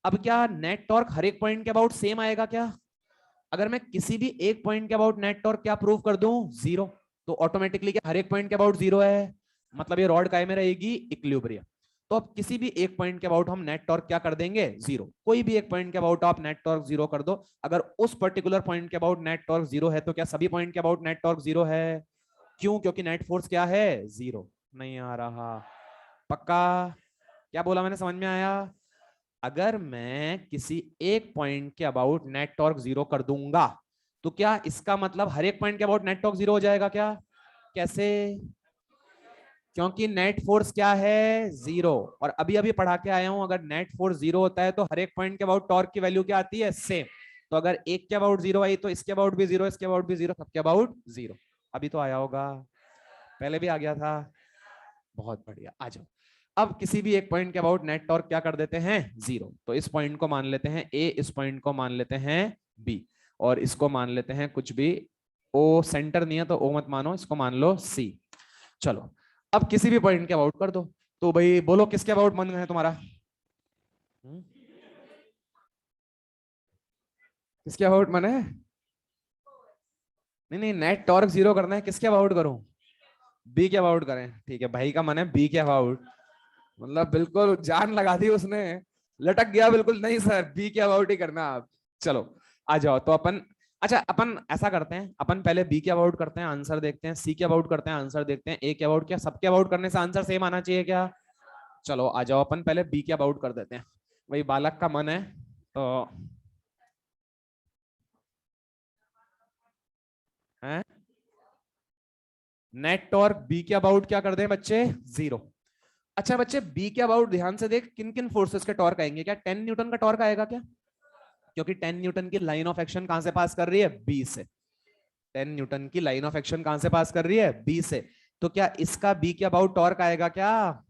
अब क्या नेट टॉर्क हर एक पॉइंट के अबाउट सेम आएगा क्या, अगर मैं किसी भी एक पॉइंट के अबाउट नेट टॉर्क क्या प्रूव कर दूं, जीरो, तो ऑटोमेटिकली क्या हर एक पॉइंट के अबाउट जीरो है, मतलब ये रॉड काय में रहेगी, इक्विलिब्रियम। तो अब किसी भी एक पॉइंट के अबाउट हम नेट टॉर्क क्या कर देंगे, जीरो। कोई भी एक पॉइंट के अबाउट आप नेट टॉर्क जीरो कर दो, अगर उस पर्टिकुलर पॉइंट के अबाउट नेट टॉर्क जीरो है तो क्या सभी पॉइंट के अबाउट नेट टॉर्क जीरो है, क्यों, क्योंकि नेट फोर्स क्या है, जीरो। नहीं आ रहा, पक्का, क्या बोला मैंने, समझ में आया। अगर मैं किसी एक पॉइंट के अबाउट नेट टॉर्क जीरो कर दूंगा तो क्या इसका मतलब हर एक पॉइंट के अबाउट नेट टॉर्क जीरो हो जाएगा क्या, कैसे, क्योंकि नेट फोर्स क्या है, जीरो। और अभी अभी पढ़ा के आया हूं, अगर नेट फोर्स जीरो होता है तो हर एक पॉइंट के अबाउट टॉर्क की वैल्यू क्या आती है, सेम। तो अगर एक के अबाउट जीरो आई तो इसके अबाउट भी जीरो, इसके अबाउट भी जीरो, सबके अबाउट जीरो। अभी तो आया होगा, पहले भी आ गया था, बहुत बढ़िया, आ जाओ। अब किसी भी एक पॉइंट के अबाउट नेट टॉर्क क्या कर देते हैं, जीरो। तो इस पॉइंट को मान लेते हैं ए, इस पॉइंट को मान लेते हैं बी, और इसको मान लेते हैं कुछ भी, ओ सेंटर नहीं है तो ओ मत मानो, इसको मान लो सी। चलो अब किसी भी पॉइंट के अबाउट कर दो, तो भाई बोलो किसके अबाउट मन है तुम्हारा, किसके अबाउट मन है, नहीं नहीं, नेट टॉर्क जीरो करना है, किसके अबाउट करूं, बी के अबाउट करें, ठीक है, भाई का मन है बी के अबाउट, मतलब बिल्कुल जान लगा दी उसने, लटक गया बिल्कुल, नहीं सर बी के अबाउट ही करना आप। चलो आ जाओ, तो अपन, अच्छा अपन ऐसा करते हैं, अपन पहले बी के अबाउट करते हैं, आंसर देखते हैं, सी के अबाउट करते हैं, आंसर देखते हैं, ए के अबाउट, क्या सबके अबाउट करने से आंसर सेम आना चाहिए क्या, चलो आ जाओ, अपन पहले बी के अबाउट कर देते हैं, वही बालक का मन है तो है। नेट टॉर्क बी के अबाउट क्या कर दें बच्चे, जीरो। अच्छा बच्चे बी के अबाउट ध्यान से देख, किन किन फोर्सेस के टॉर्क आएंगे, क्या 10 न्यूटन का टॉर्क आएगा क्या, क्योंकि 10 न्यूटन की लाइन ऑफ एक्शन कहां से पास कर रही है, बी से। 10 न्यूटन की लाइन ऑफ एक्शन कहां से पास कर रही है, बी से। तो क्या इसका बी के अबाउट टॉर्क आएगा क्या,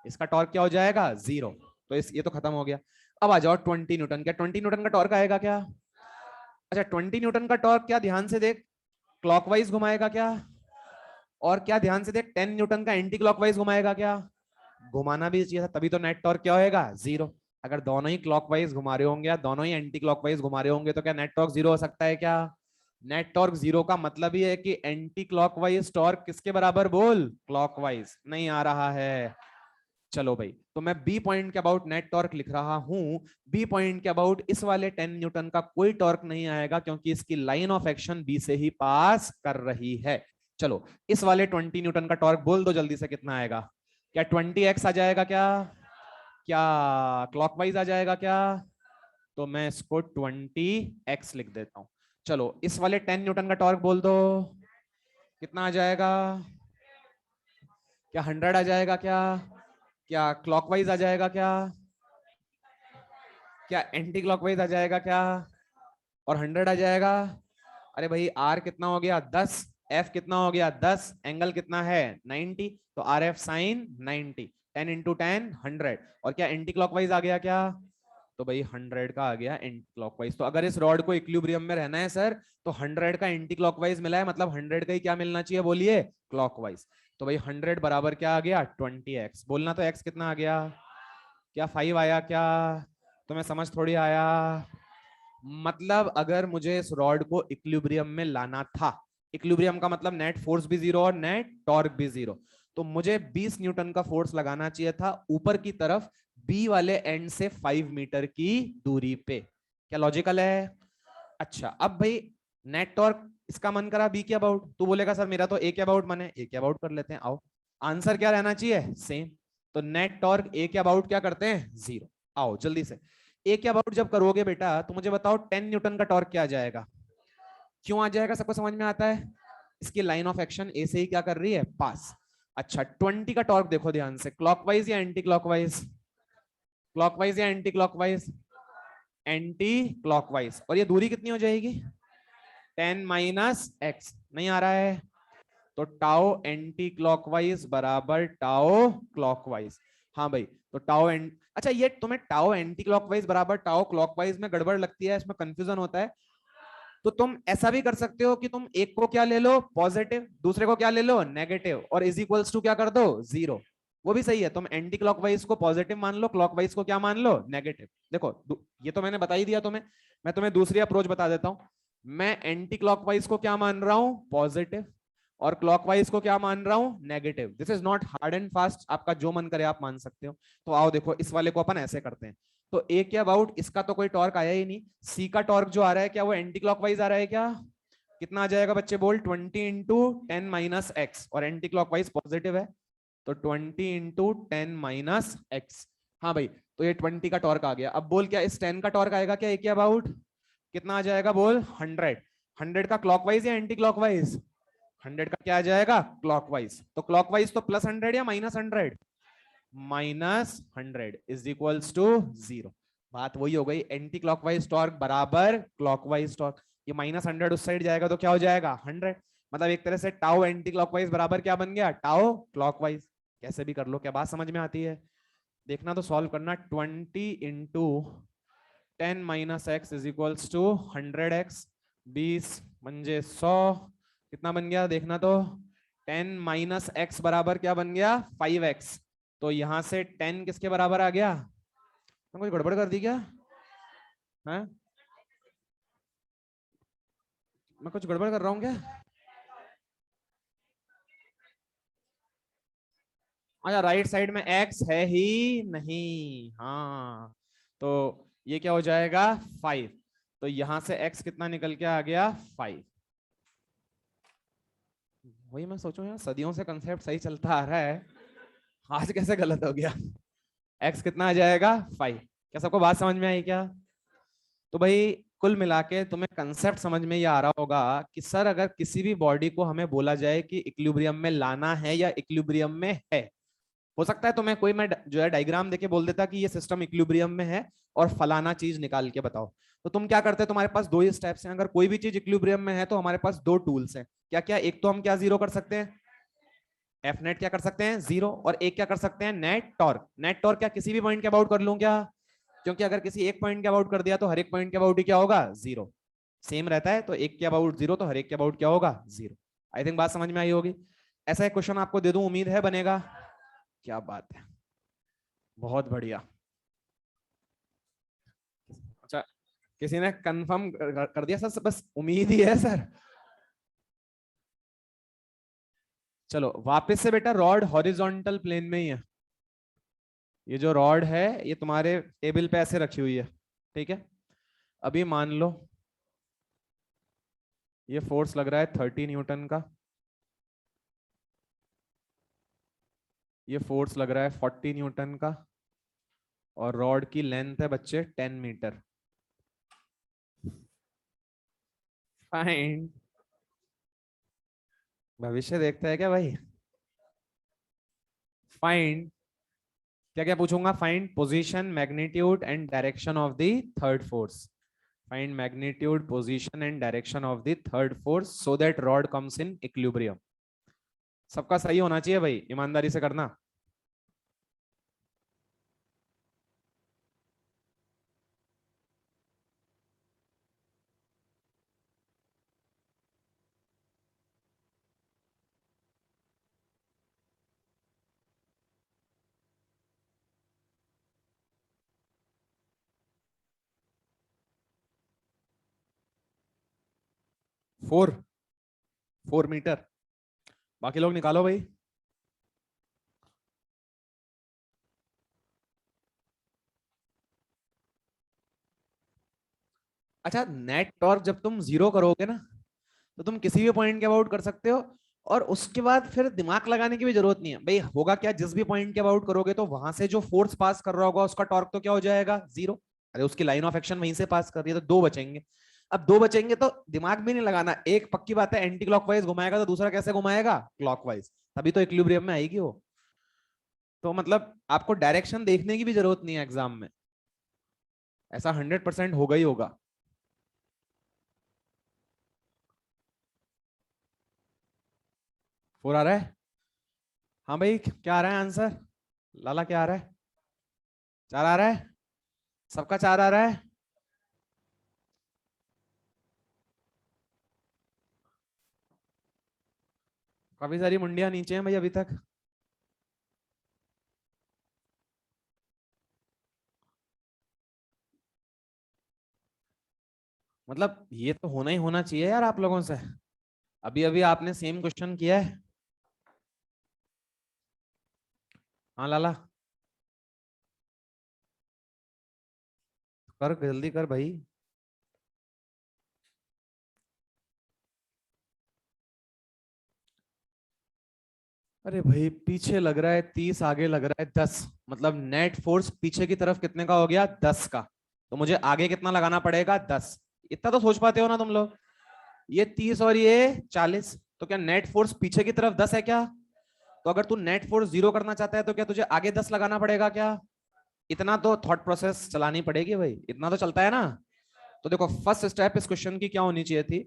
इसका टॉर्क क्या हो जाएगा, जीरो। तो ये तो खत्म हो गया। अब आ जाओ 20 न्यूटन, क्या 20 न्यूटन का टॉर्क आएगा क्या, अच्छा 20 न्यूटन का टॉर्क क्या, ध्यान से देख, क्लॉकवाइज घुमाएगा क्या, और क्या ध्यान से देख 10 न्यूटन का एंटी क्लॉकवाइज घुमाएगा क्या, घुमाना भी चाहिए था, तभी तो नेट टॉर्क क्या होएगा, जीरो। अगर दोनों ही क्लॉकवाइज घुमा रहे होंगे या दोनों ही एंटी क्लॉकवाइज घुमा रहे होंगे तो क्या नेट टॉर्क जीरो हो सकता है क्या, नेट टॉर्क जीरो का मतलब ही है कि एंटी क्लॉकवाइज टॉर्क किसके बराबर, बोल, क्लॉकवाइज। नहीं आ रहा है, चलो भाई, तो मैं बी पॉइंट के अबाउट नेट टॉर्क लिख रहा हूं, बी पॉइंट के अबाउट इस वाले 10 न्यूटन का कोई टॉर्क नहीं आएगा, क्योंकि इसकी लाइन ऑफ एक्शन बी से ही पास कर रही है। चलो इस वाले 20 न्यूटन का टॉर्क बोल दो जल्दी से, कितना आएगा, क्या 20x आ जाएगा क्या, क्या क्लॉकवाइज आ जाएगा क्या, तो मैं इसको 20x लिख देता हूं। चलो इस वाले 10 न्यूटन का टॉर्क बोल दो, कितना आ जाएगा, क्या 100 आ जाएगा क्या, क्या क्लॉकवाइज आ जाएगा क्या, क्या एंटी क्लॉकवाइज आ जाएगा क्या, और 100 आ जाएगा। अरे भाई आर कितना हो गया 10, एफ कितना हो गया 10, एंगल कितना है 90, तो आर एफ साइन 90, 10 इंटू 10 100, और क्या एंटी क्लॉकवाइज आ गया क्या, तो भाई 100 का आ गया एंटी क्लॉकवाइज। तो अगर इस रॉड को इक्विलिब्रियम में रहना है सर तो 100 का एंटी क्लॉकवाइज मिला है, मतलब 100 का ही क्या मिलना चाहिए, बोलिए, क्लॉकवाइज। तो भाई 100 बराबर क्या आ गया 20x, बोलना तो x कितना आ गया, क्या 5 आया क्या, तुम्हें समझ थोड़ी आया, मतलब अगर मुझे इस रॉड को इक्विलिब्रियम में लाना था, इक्विलिब्रियम का मतलब नेट फोर्स भी जीरो और नेट टॉर्क भी जीरो, तो मुझे 20 न्यूटन का फोर्स लगाना चाहिए था ऊपर की तरफ बी वाले एंड से 5 मीटर की दूरी पे। क्या लॉजिकल है, अच्छा अब भाई नेट टॉर्क इसका मन करा बी के अबाउट, तू बोलेगा सर मेरा तो ए के अबाउट मन है, ए के अबाउट कर लेते हैं, आओ आंसर क्या रहना चाहिए, सेम। तो नेट टॉर्क ए के अबाउट क्या करते हैं, जीरो। आओ जल्दी से, ए के अबाउट जब करोगे बेटा तो मुझे बताओ 10 न्यूटन का टॉर्क क्या आ जाएगा, क्यों आ जाएगा, सबको समझ में आता है, इसकी लाइन ऑफ एक्शन ए से ही क्या कर रही है, पास। अच्छा 20 का टॉर्क देखो ध्यान से, क्लॉकवाइज या एंटी क्लॉकवाइज? क्लॉकवाइज या एंटी क्लॉकवाइज? Anti clockwise. और ये दूरी कितनी हो जाएगी? 10 माइनस एक्स। नहीं आ रहा है तो टाउ एंटी क्लॉकवाइज बराबर टाउ क्लॉकवाइज। हाँ भाई, तो टाउ एंड, अच्छा ये तुम्हें टाउ एंटी क्लॉकवाइज बराबर टाउ क्लॉकवाइज में गड़बड़ लगती है, इसमें कंफ्यूजन होता है, तो तुम ऐसा भी कर सकते हो कि तुम एक को क्या ले लो पॉजिटिव, दूसरे को क्या ले लो नेगेटिव, और इज इक्वल्स टू क्या कर दो जीरो। वो भी सही है, तुम एंटी क्लॉकवाइज को पॉजिटिव मान लो, क्लॉकवाइज को क्या मान लो नेगेटिव। देखो ये तो मैंने बता ही दिया तुम्हें, मैं तुम्हें दूसरी अप्रोच बता देता हूं। मैं एंटी क्लॉकवाइज को क्या मान रहा हूं पॉजिटिव, और क्लॉकवाइज को क्या मान रहा हूं negative. This is not hard and fast, आपका जो मन करे आप मान सकते हो। तो आओ देखो इस वाले को अपन ऐसे करते हैं। तो ए के अबाउट इसका तो कोई टॉर्क आया ही नहीं, सी का टॉर्क जो आ रहा है क्या वो एंटी क्लॉकवाइज आ रहा है क्या? कितना आ जाएगा बच्चे बोल? 20 इंटू 10 माइनस एक्स, और एंटी क्लॉकवाइज पॉजिटिव है तो 20 इंटू 10 माइनस एक्स। हाँ भाई, तो ये 20 का टॉर्क आ गया। अब बोल क्या इस 10 का टॉर्क आएगा क्या ए के अबाउट? कितना आ जाएगा बोल? 100। 100 का क्लॉकवाइज या एंटी क्लॉकवाइज? 100 का क्या आ जाएगा क्लॉकवाइज। तो क्लॉकवाइज तो प्लस 100 या minus 100? Minus 100 is equals to 0। बात वही हो गई, एंटी क्लॉकवाइज टॉर्क बराबर क्लॉकवाइज टॉर्क। ये माइनस 100 उस साइड जाएगा तो क्या हो जाएगा 100। मतलब एक तरह से टाउ एंटी क्लॉकवाइज बराबर क्या बन गया टाउ क्लॉकवाइज। कैसे भी कर लो, क्या बात समझ में आती है? देखना तो सॉल्व करना। 20 into 10 minus X is equals to 100x। 20 मंजे 100, कितना बन गया देखना तो। 10 माइनस एक्स बराबर क्या बन गया 5x। तो यहां से 10 किसके बराबर आ गया? मैं कुछ गड़बड़ कर दी क्या? है मैं कुछ गड़बड़ कर रहा हूँ क्या? अच्छा राइट साइड में x है ही नहीं, हाँ तो ये क्या हो जाएगा 5। तो यहां से x कितना निकल के आ गया 5। वही मैं सोचूं यार, सदियों से कंसेप्ट सही चलता आ रहा है, आज कैसे गलत हो गया? x कितना आ जाएगा 5। क्या सबको बात समझ में आई क्या? तो भाई कुल मिला के तुम्हें कंसेप्ट समझ में ये आ रहा होगा कि सर अगर किसी भी बॉडी को हमें बोला जाए कि इक्विलिब्रियम में लाना है या इक्विलिब्रियम में है, हो सकता है तुम्हें कोई मैं जो है डायग्राम देके बोल देता कि ये सिस्टम इक्विलिब्रियम में है और फलाना चीज निकाल के बताओ। तो तुम क्या करते हैं, तुम्हारे पास दो ही स्टेप्स हैं। अगर कोई भी चीज इक्विलिब्रियम में है तो हमारे पास दो टूल्स हैं। क्या क्या? एक तो हम क्या जीरो कर सकते हैं, एफ नेट क्या कर सकते हैं जीरो, और एक क्या कर सकते हैं नेट टॉर्क। नेट टॉर्क क्या किसी भी पॉइंट के अबाउट कर लूं क्या? क्योंकि अगर किसी एक पॉइंट के अबाउट कर दिया तो हर एक पॉइंट के अबाउट ही क्या होगा जीरो, सेम रहता है। तो एक के अबाउट जीरो तो हर एक के अबाउट क्या होगा जीरो। आई थिंक बात समझ में आई होगी। ऐसा एक क्वेश्चन आपको दे दूं, उम्मीद है बनेगा। क्या बात है, बहुत बढ़िया। अच्छा किसी ने कंफर्म कर दिया सर, बस उम्मीद ही है सर। चलो वापस से बेटा, रॉड हॉरिजॉन्टल प्लेन में ही है। ये जो रॉड है ये तुम्हारे टेबल पे ऐसे रखी हुई है, ठीक है। अभी मान लो ये फोर्स लग रहा है 30 न्यूटन का, ये फोर्स लग रहा है 40 न्यूटन का, और रॉड की लेंथ है बच्चे 10 मीटर। फाइंड, भविष्य देखते हैं क्या भाई? फाइंड, क्या क्या पूछूंगा? Find position, magnitude and direction of the third force. Find magnitude, position and direction of the third force so that rod comes in equilibrium. सबका सही होना चाहिए भाई, ईमानदारी से करना। Four, 4 meter. बाकी लोग निकालो भाई। अच्छा नेट टॉर्क जब तुम जीरो करोगे ना तो तुम किसी भी पॉइंट के अबाउट कर सकते हो, और उसके बाद फिर दिमाग लगाने की भी जरूरत नहीं है भाई। होगा क्या, जिस भी पॉइंट के अबाउट करोगे तो वहां से जो फोर्स पास कर रहा होगा उसका टॉर्क तो क्या हो जाएगा जीरो। अरे उसकी लाइन ऑफ एक्शन वहीं से पास कर रही है तो दो बचेंगे। अब दो बचेंगे तो दिमाग भी नहीं लगाना, एक पक्की बात है एंटी क्लॉकवाइज घुमाएगा तो दूसरा कैसे घुमाएगा, क्लॉकवाइज, तभी तो इक्विलिब्रियम में आएगी वो। तो मतलब आपको डायरेक्शन देखने की भी जरूरत नहीं है एग्जाम में, ऐसा 100% होगा ही होगा। फोर आ रहा है? हाँ भाई क्या आ रहा है आंसर? लाला क्या आ रहा है? चार आ रहा है? सबका चार आ रहा है? काफी सारी मुंडियां नीचे हैं भाई अभी तक। मतलब ये तो होना ही होना चाहिए यार आप लोगों से। अभी अभी आपने सेम क्वेश्चन किया है। हाँ लाला, कर जल्दी कर भाई। अरे भाई पीछे लग रहा है 30, आगे लग रहा है 10, मतलब नेट फोर्स पीछे की तरफ कितने का हो गया, 10 का। तो मुझे आगे कितना लगाना पड़ेगा, 10। इतना तो सोच पाते हो ना तुम लोग। ये 30 और ये 40, तो क्या नेट फोर्स पीछे की तरफ 10 है क्या? तो अगर तू नेट फोर्स 0 करना चाहता है तो क्या तुझे आगे 10 लगाना पड़ेगा क्या? इतना तो थॉट प्रोसेस चलानी पड़ेगी भाई, इतना तो चलता है ना। तो देखो फर्स्ट स्टेप इस क्वेश्चन की क्या होनी चाहिए थी,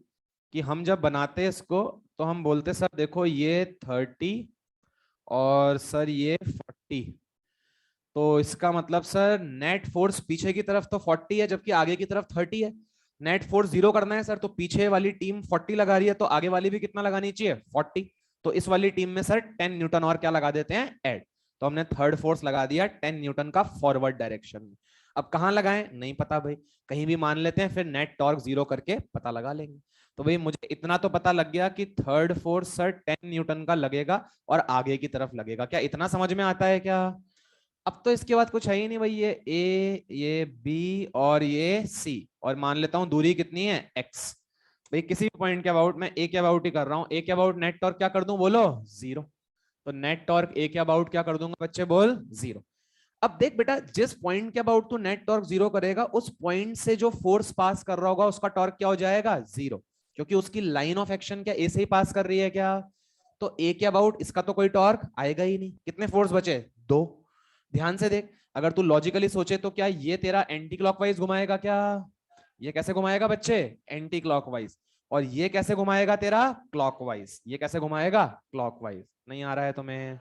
कि हम जब बनाते इसको तो हम बोलते सर देखो ये 30 और सर ये 40, तो इसका मतलब सर नेट फोर्स पीछे की तरफ तो 40 है जबकि आगे की तरफ 30 है। नेट फोर्स 0 करना है सर, तो पीछे वाली टीम 40 लगा रही है तो आगे वाली भी कितना लगानी चाहिए, 40। तो इस वाली टीम में सर 10 न्यूटन और क्या लगा देते हैं, ऐड। तो हमने थर्ड फोर्स लगा दिया 10 न्यूटन का फॉरवर्ड डायरेक्शन में। अब कहां लगाएं नहीं पता भाई, कहीं भी मान लेते हैं, फिर नेट टॉर्क 0 करके पता लगा लेंगे। तो भाई मुझे इतना तो पता लग गया कि थर्ड फोर्स सर 10 न्यूटन का लगेगा और आगे की तरफ लगेगा। क्या इतना समझ में आता है क्या? अब तो इसके बाद कुछ है ही नहीं भाई, ये ए, ये बी और ये सी, और मान लेता हूं दूरी कितनी है, एक्स। भाई किसी भी पॉइंट के अबाउट मैं ए के अबाउट ही कर रहा हूं, ए के अबाउट नेट टॉर्क क्या कर दूं बोलो, 0। तो नेट टॉर्क ए के अबाउट क्या कर दूंगा बच्चे, बोल 0। अब देख बेटा, जिस पॉइंट के अबाउट तू नेट टॉर्क 0 करेगा उस पॉइंट से जो फोर्स पास कर रहा होगा उसका टॉर्क क्या हो जाएगा, 0। क्योंकि उसकी लाइन ऑफ एक्शन क्या ए से ही पास कर रही है क्या? तो ए के अबाउट इसका तो कोई टॉर्क आएगा ही नहीं। कितने फोर्स बचे, दो। ध्यान से देख, अगर तू लॉजिकली सोचे तो क्या ये तेरा एंटी क्लॉकवाइज घुमाएगा क्या? ये कैसे घुमाएगा बच्चे, एंटी क्लॉकवाइज। और ये कैसे घुमाएगा तेरा, क्लॉकवाइज। ये कैसे घुमाएगा, क्लॉकवाइज। नहीं आ रहा है तुम्हें?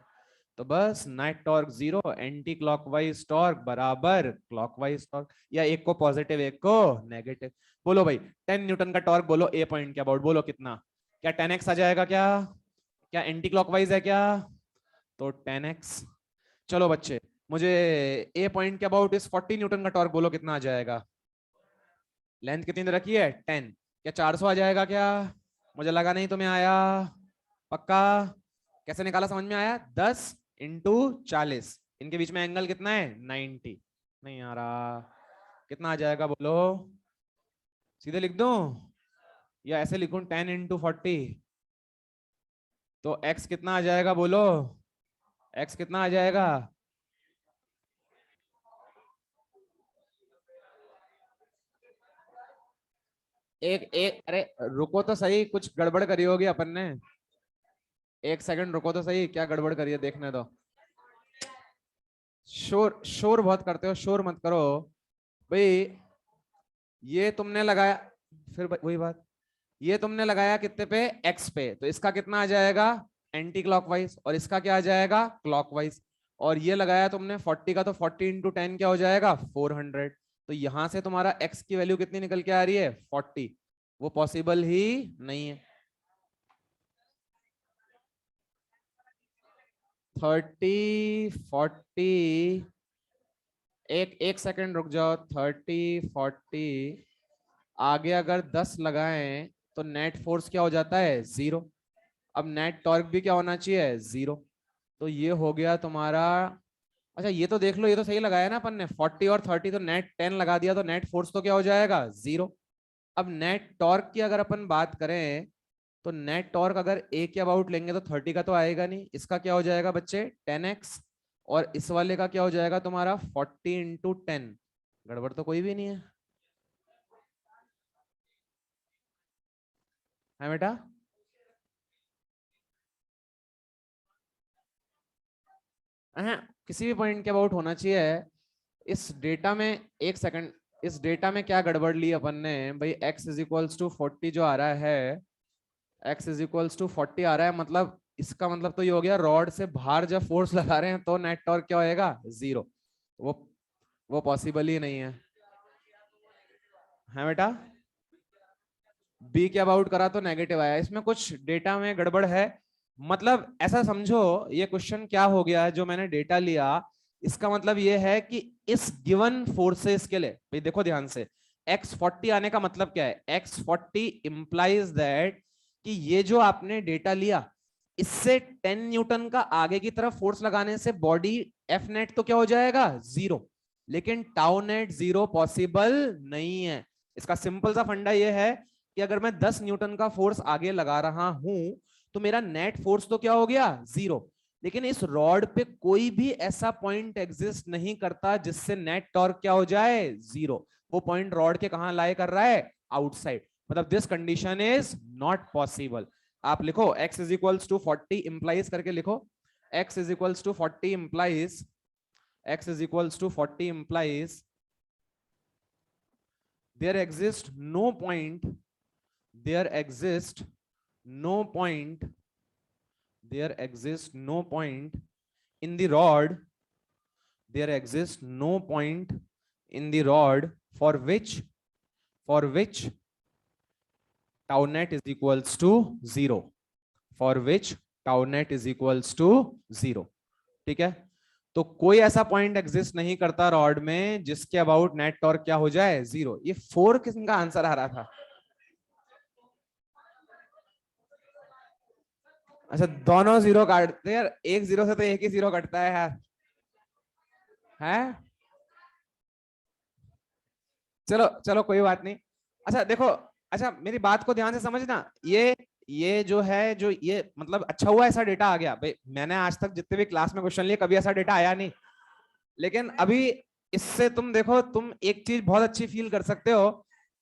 तो बस net torque 0, anti clockwise torque बराबर क्लॉकवाइज टॉर्क, या एक को पॉजिटिव एक को नेगेटिव। बोलो भाई 10 न्यूटन का टॉर्क बोलो ए पॉइंट के अबाउट, बोलो कितना? क्या 10x आ जाएगा क्या? क्या एंटी क्लॉकवाइज है क्या? तो 10x। चलो बच्चे, मुझे ए पॉइंट के अबाउट इस 40 न्यूटन का टॉर्क बोलो कितना आ जाएगा? लेंथ कितनी दे रखी है, 10। क्या 400 आ जाएगा क्या? मुझे लगा नहीं तुम्हें आया। पक्का? कैसे निकाला समझ में आया, 10 × 40, इनके बीच में एंगल कितना है, 90। नहीं आ रहा, कितना आ जाएगा बोलो? सीधे लिख दूं या ऐसे लिखूं, 10 × 40? तो x कितना आ जाएगा बोलो, x कितना आ जाएगा? एक एक अरे रुको तो सही, कुछ गड़बड़ करी होगी अपन ने। एक सेकंड रुको तो सही, क्या गड़बड़ करी है देखने दो। शोर शोर बहुत करते हो, शोर मत करो भाई। ये तुमने लगाया, फिर वही बात, ये तुमने लगाया कितने पे, एक्स पे, तो इसका कितना आ जाएगा, एंटी क्लॉकवाइज, और इसका क्या आ जाएगा, क्लॉकवाइज। और ये लगाया तुमने 40 का, तो 40 × 10 क्या हो जाएगा, 400। तो यहां से तुम्हारा एक्स की वैल्यू कितनी निकल के आ रही है, 40। वो पॉसिबल ही नहीं है। 30 40, एक एक सेकंड रुक जाओ, 30 40, आगे अगर 10 लगाएं तो नेट फोर्स क्या हो जाता है, 0। अब नेट टॉर्क भी क्या होना चाहिए, 0। तो ये हो गया तुम्हारा। अच्छा ये तो देख लो, ये तो सही लगाया ना अपन ने, 40 और 30, तो नेट 10 लगा दिया तो नेट फोर्स तो क्या हो जाएगा, 0। अब नेट टॉर्क की अगर अपन बात करें तो नेट टॉर्क अगर ए के अबाउट लेंगे तो 30 का तो आएगा नहीं, इसका क्या हो जाएगा बच्चे, 10x। और इस वाले का क्या हो जाएगा तुम्हारा, 40 × 10। गड़बड़ तो कोई भी नहीं है। है बेटा? किसी भी पॉइंट के अबाउट होना चाहिए। इस डेटा में एक सेकंड, इस डेटा में क्या गड़बड़ ली अपन ने भाई? x इज इक्वल्स टू 40 जो आ रहा है, x इज इक्वल्स टू 40 आ रहा है, मतलब इसका मतलब तो ये हो गया रॉड से बाहर जब फोर्स लगा रहे हैं तो नेट टॉर्क क्या होएगा? 0। वो पॉसिबल ही नहीं है बेटा? बी के अबाउट करा तो नेगेटिव आया, इसमें कुछ डेटा में गड़बड़ है। मतलब ऐसा समझो ये क्वेश्चन क्या हो गया, जो मैंने डेटा लिया इसका मतलब ये है कि इस गिवन फोर्सेस के लिए भाई देखो ध्यान से, x40 आने का मतलब क्या है? x40 इंप्लाइज दैट कि ये जो आपने डेटा लिया इससे 10 न्यूटन का आगे की तरफ फोर्स लगाने से बॉडी एफ नेट तो क्या हो जाएगा? 0। लेकिन टाउ नेट 0 पॉसिबल नहीं है। इसका सिंपल सा फंडा ये है कि अगर मैं 10 न्यूटन का फोर्स आगे लगा रहा हूं तो मेरा नेट फोर्स तो क्या हो गया? 0। लेकिन इस रॉड पे कोई भी ऐसा पॉइंट एग्जिस्ट नहीं करता जिससे नेट टॉर्क क्या हो जाए? 0। वो पॉइंट रॉड के कहां लाई कर रहा है? आउटसाइड। मतलब this condition is not possible. आप लिखो x is equals to 40 implies करके लिखो, x is equals to 40 implies, x is equals to 40 implies there exists no point, there exists no point, there exists no point in the rod, there exists no point in the rod for which tau net is equals to 0, for which tau net is equals to 0। ठीक है? तो कोई ऐसा पॉइंट एग्जिस्ट नहीं करता रॉड में जिसके अबाउट नेट टॉर्क क्या हो जाए? 0। ये 4 किस्म का आंसर आ रहा था। अच्छा दोनों 0 काटते हैं यार, एक 0 से तो एक ही 0 कटता है यार, है? चलो चलो कोई बात नहीं। अच्छा देखो, अच्छा मेरी बात को ध्यान से समझना, ये जो है, जो ये मतलब अच्छा हुआ ऐसा डेटा आ गया भाई। मैंने आज तक जितने भी क्लास में क्वेश्चन लिए कभी ऐसा डेटा आया नहीं, लेकिन अभी इससे तुम देखो, तुम एक चीज बहुत अच्छी फील कर सकते हो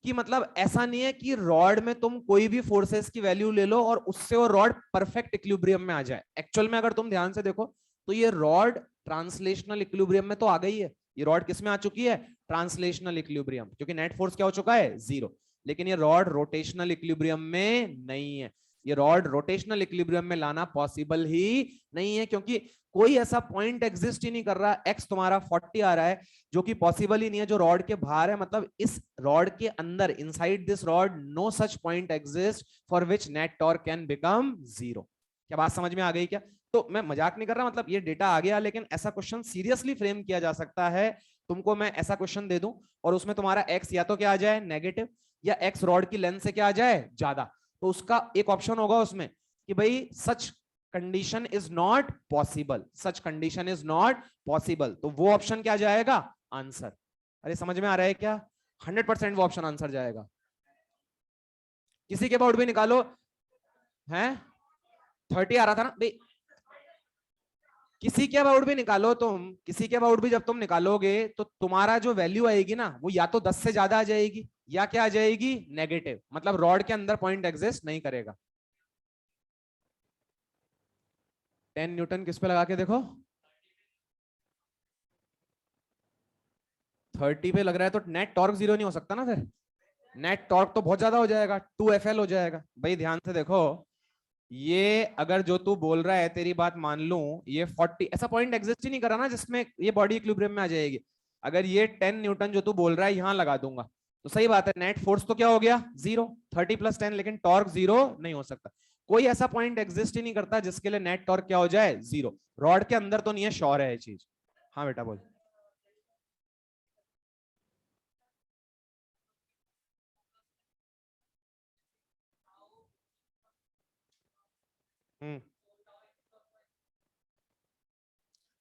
कि मतलब ऐसा नहीं है कि रॉड में तुम कोई भी फोर्सेस की वैल्यू ले लो और उससे वो रॉड परफेक्ट इक्विलिब्रियम में आ जाए। एक्चुअल में अगर तुम ध्यान से देखो तो ये रॉड ट्रांसलेशनल इक्विलिब्रियम में तो आ गई है। ये रॉड किस में आ चुकी है? ट्रांसलेशनल इक्विलिब्रियम, क्योंकि नेट फोर्स क्या हो चुका है? 0। लेकिन ये रॉड रोटेशनल इक्विलिब्रियम में नहीं है। ये रॉड रोटेशनल इक्विलिब्रियम में लाना पॉसिबल ही नहीं है, क्योंकि कोई ऐसा पॉइंट एग्जिस्ट ही नहीं कर रहा। एक्स तुम्हारा 40 आ रहा है जो कि पॉसिबल ही नहीं है, जो रॉड के बाहर है। मतलब इस रॉड के अंदर, inside this rod, no such point exist for which net torque can become 0। क्या बात समझ में आ गई क्या? तो मैं मजाक नहीं कर रहा, मतलब ये डेटा आ गया, लेकिन ऐसा क्वेश्चन सीरियसली फ्रेम किया जा सकता है। तुमको मैं ऐसा क्वेश्चन दे दूं और उसमें तुम्हारा एक्स या तो क्या आ जाए? नेगेटिव, या एक्स रॉड की लेंथ से क्या आ जाए? ज्यादा। तो उसका एक ऑप्शन होगा उसमें कि भाई such condition is not possible, such condition is not possible. तो वो ऑप्शन क्या जाएगा? आंसर। अरे समझ में आ रहा है क्या? 100% वो ऑप्शन आंसर जाएगा। किसी के अबाउट भी निकालो, हैं 30 आ रहा था ना भाई, किसी के अबाउट भी निकालो तुम, किसी के अबाउट भी जब तुम निकालोगे तो तुम्हारा जो वैल्यू आएगी ना वो या तो 10 से ज्यादा आ जाएगी या क्या आ जाएगी? नेगेटिव। मतलब रॉड के अंदर पॉइंट एग्जिस्ट नहीं करेगा। 10 न्यूटन किस पे लगा के देखो, 30 पे लग रहा है, तो नेट टॉर्क 0 नहीं हो सकता ना फिर। नेट टॉर्क तो बहुत ज्यादा हो जाएगा, 2FL हो जाएगा। भाई ध्यान से देखो, ये अगर जो तू बोल रहा है तेरी बात मान लूं, ये 40 ऐसा पॉइंट एग्जिस्ट ही नहीं करा ना जिसमें ये बॉडी इक्विलिब्रियम में आ जाएगी। अगर ये 10 न्यूटन जो तू बोल रहा है यहां लगा दूंगा तो सही बात है, नेट फोर्स तो क्या हो गया? 0। 30 + 10, लेकिन टॉर्क 0 नहीं हो सकता। कोई ऐसा पॉइंट एग्जिस्ट ही नहीं करता जिसके लिए नेट टॉर्क क्या हो जाए? 0। रॉड के अंदर तो नहीं है, श्योर है ये चीज। हाँ बेटा बोल। हम्म।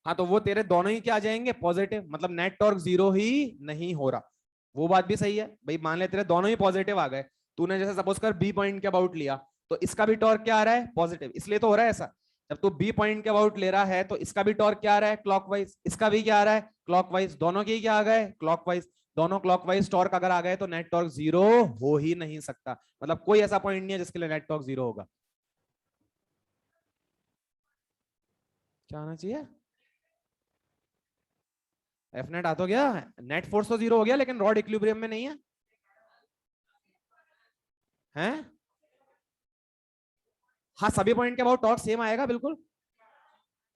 हाँ तो वो तेरे दोनों ही क्या आ जाएंगे? पॉजिटिव। मतलब नेट टॉर्क 0 ही नहीं हो रहा। वो बात भी सही है भाई, मान ले तेरे दोनों ही पॉजिटिव आ गए। तूने जैसे सपोज कर बी पॉइंट के अबाउट लिया तो इसका भी टॉर्क क्या आ रहा है? पॉजिटिव। इसलिए तो हो रहा है ऐसा। जब तू बी पॉइंट के अबाउट ले रहा है तो इसका भी टॉर्क क्या आ रहा है? क्लॉकवाइज। इसका भी क्या आ रहा है? क्लॉकवाइज। दोनों के ही क्या आ गए? क्लॉकवाइज। दोनों क्लॉकवाइज टॉर्क अगर आ गए तो नेट टॉर्क जीरो हो ही नहीं सकता, मतलब कोई ऐसा पॉइंट नहीं है जिसके लिए नेट टॉर्क जीरो होगा। क्या आना चाहिए? एफ नेट आ तो गया, नेट फोर्स तो जीरो हो गया, लेकिन रॉड इक्विलिब्रियम में नहीं है, हैं? हाँ, सभी पॉइंट के अबाउट टॉर्क सेम आएगा बिल्कुल,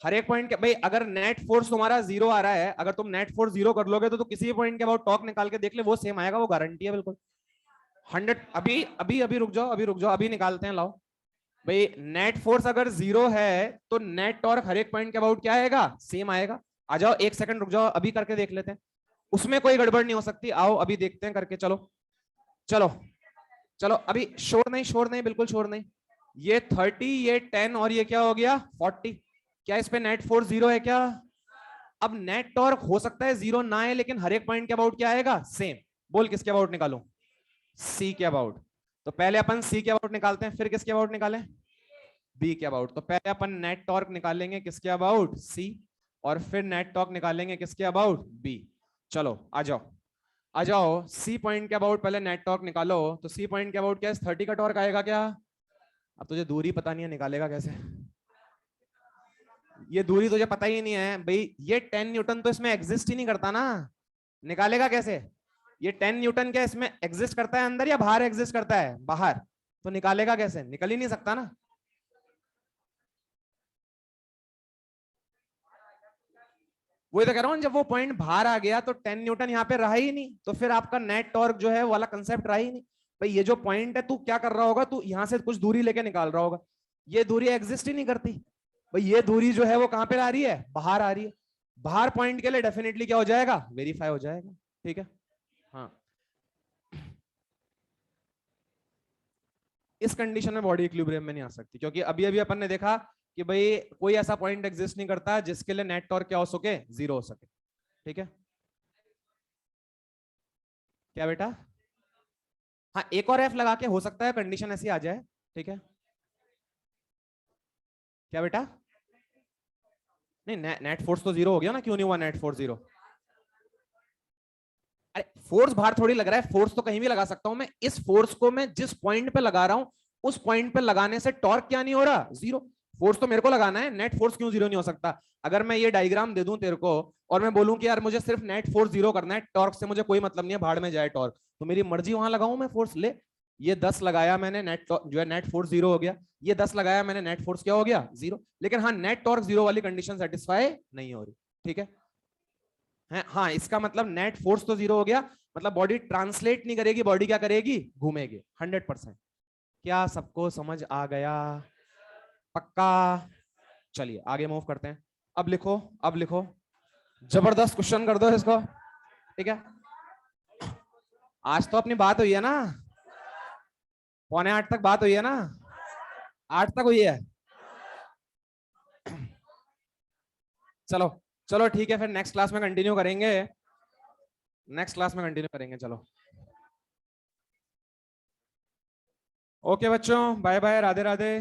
हर एक पॉइंट के भाई। अगर नेट फोर्स तुम्हारा जीरो आ रहा है, अगर तुम नेट फोर्स जीरो कर लोगे तो किसी भी पॉइंट के अबाउट टॉर्क निकाल के देख ले, वो सेम आएगा, वो गारंटी है बिल्कुल 100। अभी अभी अभी रुक जाओ, अभी रुक जाओ, अभी निकालते हैं, लाओ भाई। नेट फोर्स अगर जीरो है तो नेट टॉर्क हर एक पॉइंट के अबाउट क्या आएगा? सेम आएगा। आ जाओ, एक सेकंड रुक जाओ, अभी करके देख लेते हैं, उसमें कोई गड़बड़ नहीं हो सकती। आओ अभी देखते हैं करके, चलो चलो चलो, अभी शोर नहीं, शोर नहीं, बिल्कुल शोर नहीं। ये 30, ये 10 और ये क्या हो गया 40। क्या इस पे नेट फोर्स जीरो है क्या? अब नेट टॉर्क हो सकता है जीरो ना है, लेकिन हर एक पॉइंट के अबाउट क्या आएगा? सेम। बोल किसके अबाउट निकालूं? सी के अबाउट। तो पहले अपन सी के अबाउट निकालते हैं, फिर किसके अबाउट निकालें? बी के अबाउट। तो पहले अपन नेट टॉर्क निकालेंगे किसके अबाउट? सी। और फिर नेट टॉर्क निकालेंगे किसके अबाउट? बी। चलो आ जाओ, आ जाओ, सी पॉइंट के अबाउट पहले नेट टॉर्क निकालो। तो सी पॉइंट के अबाउट क्या है? 30 का टॉर्क आएगा क्या? अब तुझे दूरी पता नहीं है, निकालेगा कैसे? ये दूरी तुझे पता ही नहीं है भाई, ये 10 न्यूटन तो इसमें एग्जिस्ट ही नहीं करता ना, निकालेगा कैसे? ये 10 न्यूटन क्या इसमें एग्जिस्ट करता है अंदर, या बाहर एग्जिस्ट करता है? बाहर। तो निकालेगा कैसे? निकल ही नहीं सकता ना। वही तो कह रहा हूं, जब वो पॉइंट बाहर आ गया तो 10 न्यूटन यहाँ पे रहा ही नहीं, तो फिर आपका नेट टॉर्क जो है वो वाला कंसेप्ट रहा ही नहीं। भाई ये जो पॉइंट है, तू क्या कर रहा होगा? तू यहाँ से कुछ दूरी लेके निकाल रहा होगा, ये दूरी एग्जिस्ट ही नहीं करती। भाई ये दूरी जो है वो कहां पे आ रही है? बाहर आ रही है। बाहर पॉइंट के लिए डेफिनेटली क्या हो जाएगा? वेरीफाई हो जाएगा। ठीक है, हाँ। इस कंडीशन में बॉडी इक्विलिब्रियम में नहीं आ सकती, क्योंकि अभी अभी अपन ने देखा कि भाई कोई ऐसा पॉइंट एग्जिस्ट नहीं करता जिसके लिए नेट टॉर्क क्या हो सके? जीरो हो सके। ठीक है, क्या बेटा? हाँ, एक और एफ लगा के हो सकता है कंडीशन ऐसी आ जाए। ठीक है, क्या बेटा? नहीं, नेट फोर्स तो जीरो हो गया ना, क्यों नहीं हुआ नेट फोर्स जीरो? अरे फोर्स बाहर थोड़ी लग रहा है, फोर्स तो कहीं भी लगा सकता हूं मैं। इस फोर्स को मैं जिस पॉइंट पे लगा रहा हूं, उस पॉइंट पे लगाने से टॉर्क क्या नहीं हो रहा? जीरो। फोर्स तो मेरे को लगाना है, नेट फोर्स क्यों जीरो नहीं हो सकता? अगर मैं ये डायग्राम दे दूं तेरे को और मैं बोलूं कि यार मुझे सिर्फ नेट फोर्स जीरो करना है, टॉर्क से मुझे कोई मतलब नहीं है, भाड़ में जाए टॉर्क, तो मेरी मर्जी वहां लगाऊं मैं फोर्स। ले, ये 10 लगाया मैंने, नेट जो है नेट फोर्स जीरो हो गया। ये 10 लगाया मैंने, नेट फोर्स क्या हो गया? जीरो। लेकिन हाँ, नेट टॉर्क जीरो वाली कंडीशन सेटिस्फाई नहीं हो रही। ठीक है, हाँ, इसका मतलब नेट फोर्स तो जीरो हो गया, मतलब बॉडी ट्रांसलेट नहीं करेगी, बॉडी क्या करेगी? घूमेगी 100%। क्या सबको समझ आ गया? पक्का? चलिए आगे मूव करते हैं। अब लिखो, अब लिखो, जबरदस्त क्वेश्चन कर दो इसको। ठीक है, आज तो अपनी बात हुई है ना, 7:45 तक बात हुई है ना, 8 तक हुई है। चलो चलो ठीक है, फिर नेक्स्ट क्लास में कंटिन्यू करेंगे, नेक्स्ट क्लास में कंटिन्यू करेंगे। चलो ओके बच्चों, बाय बाय, राधे राधे।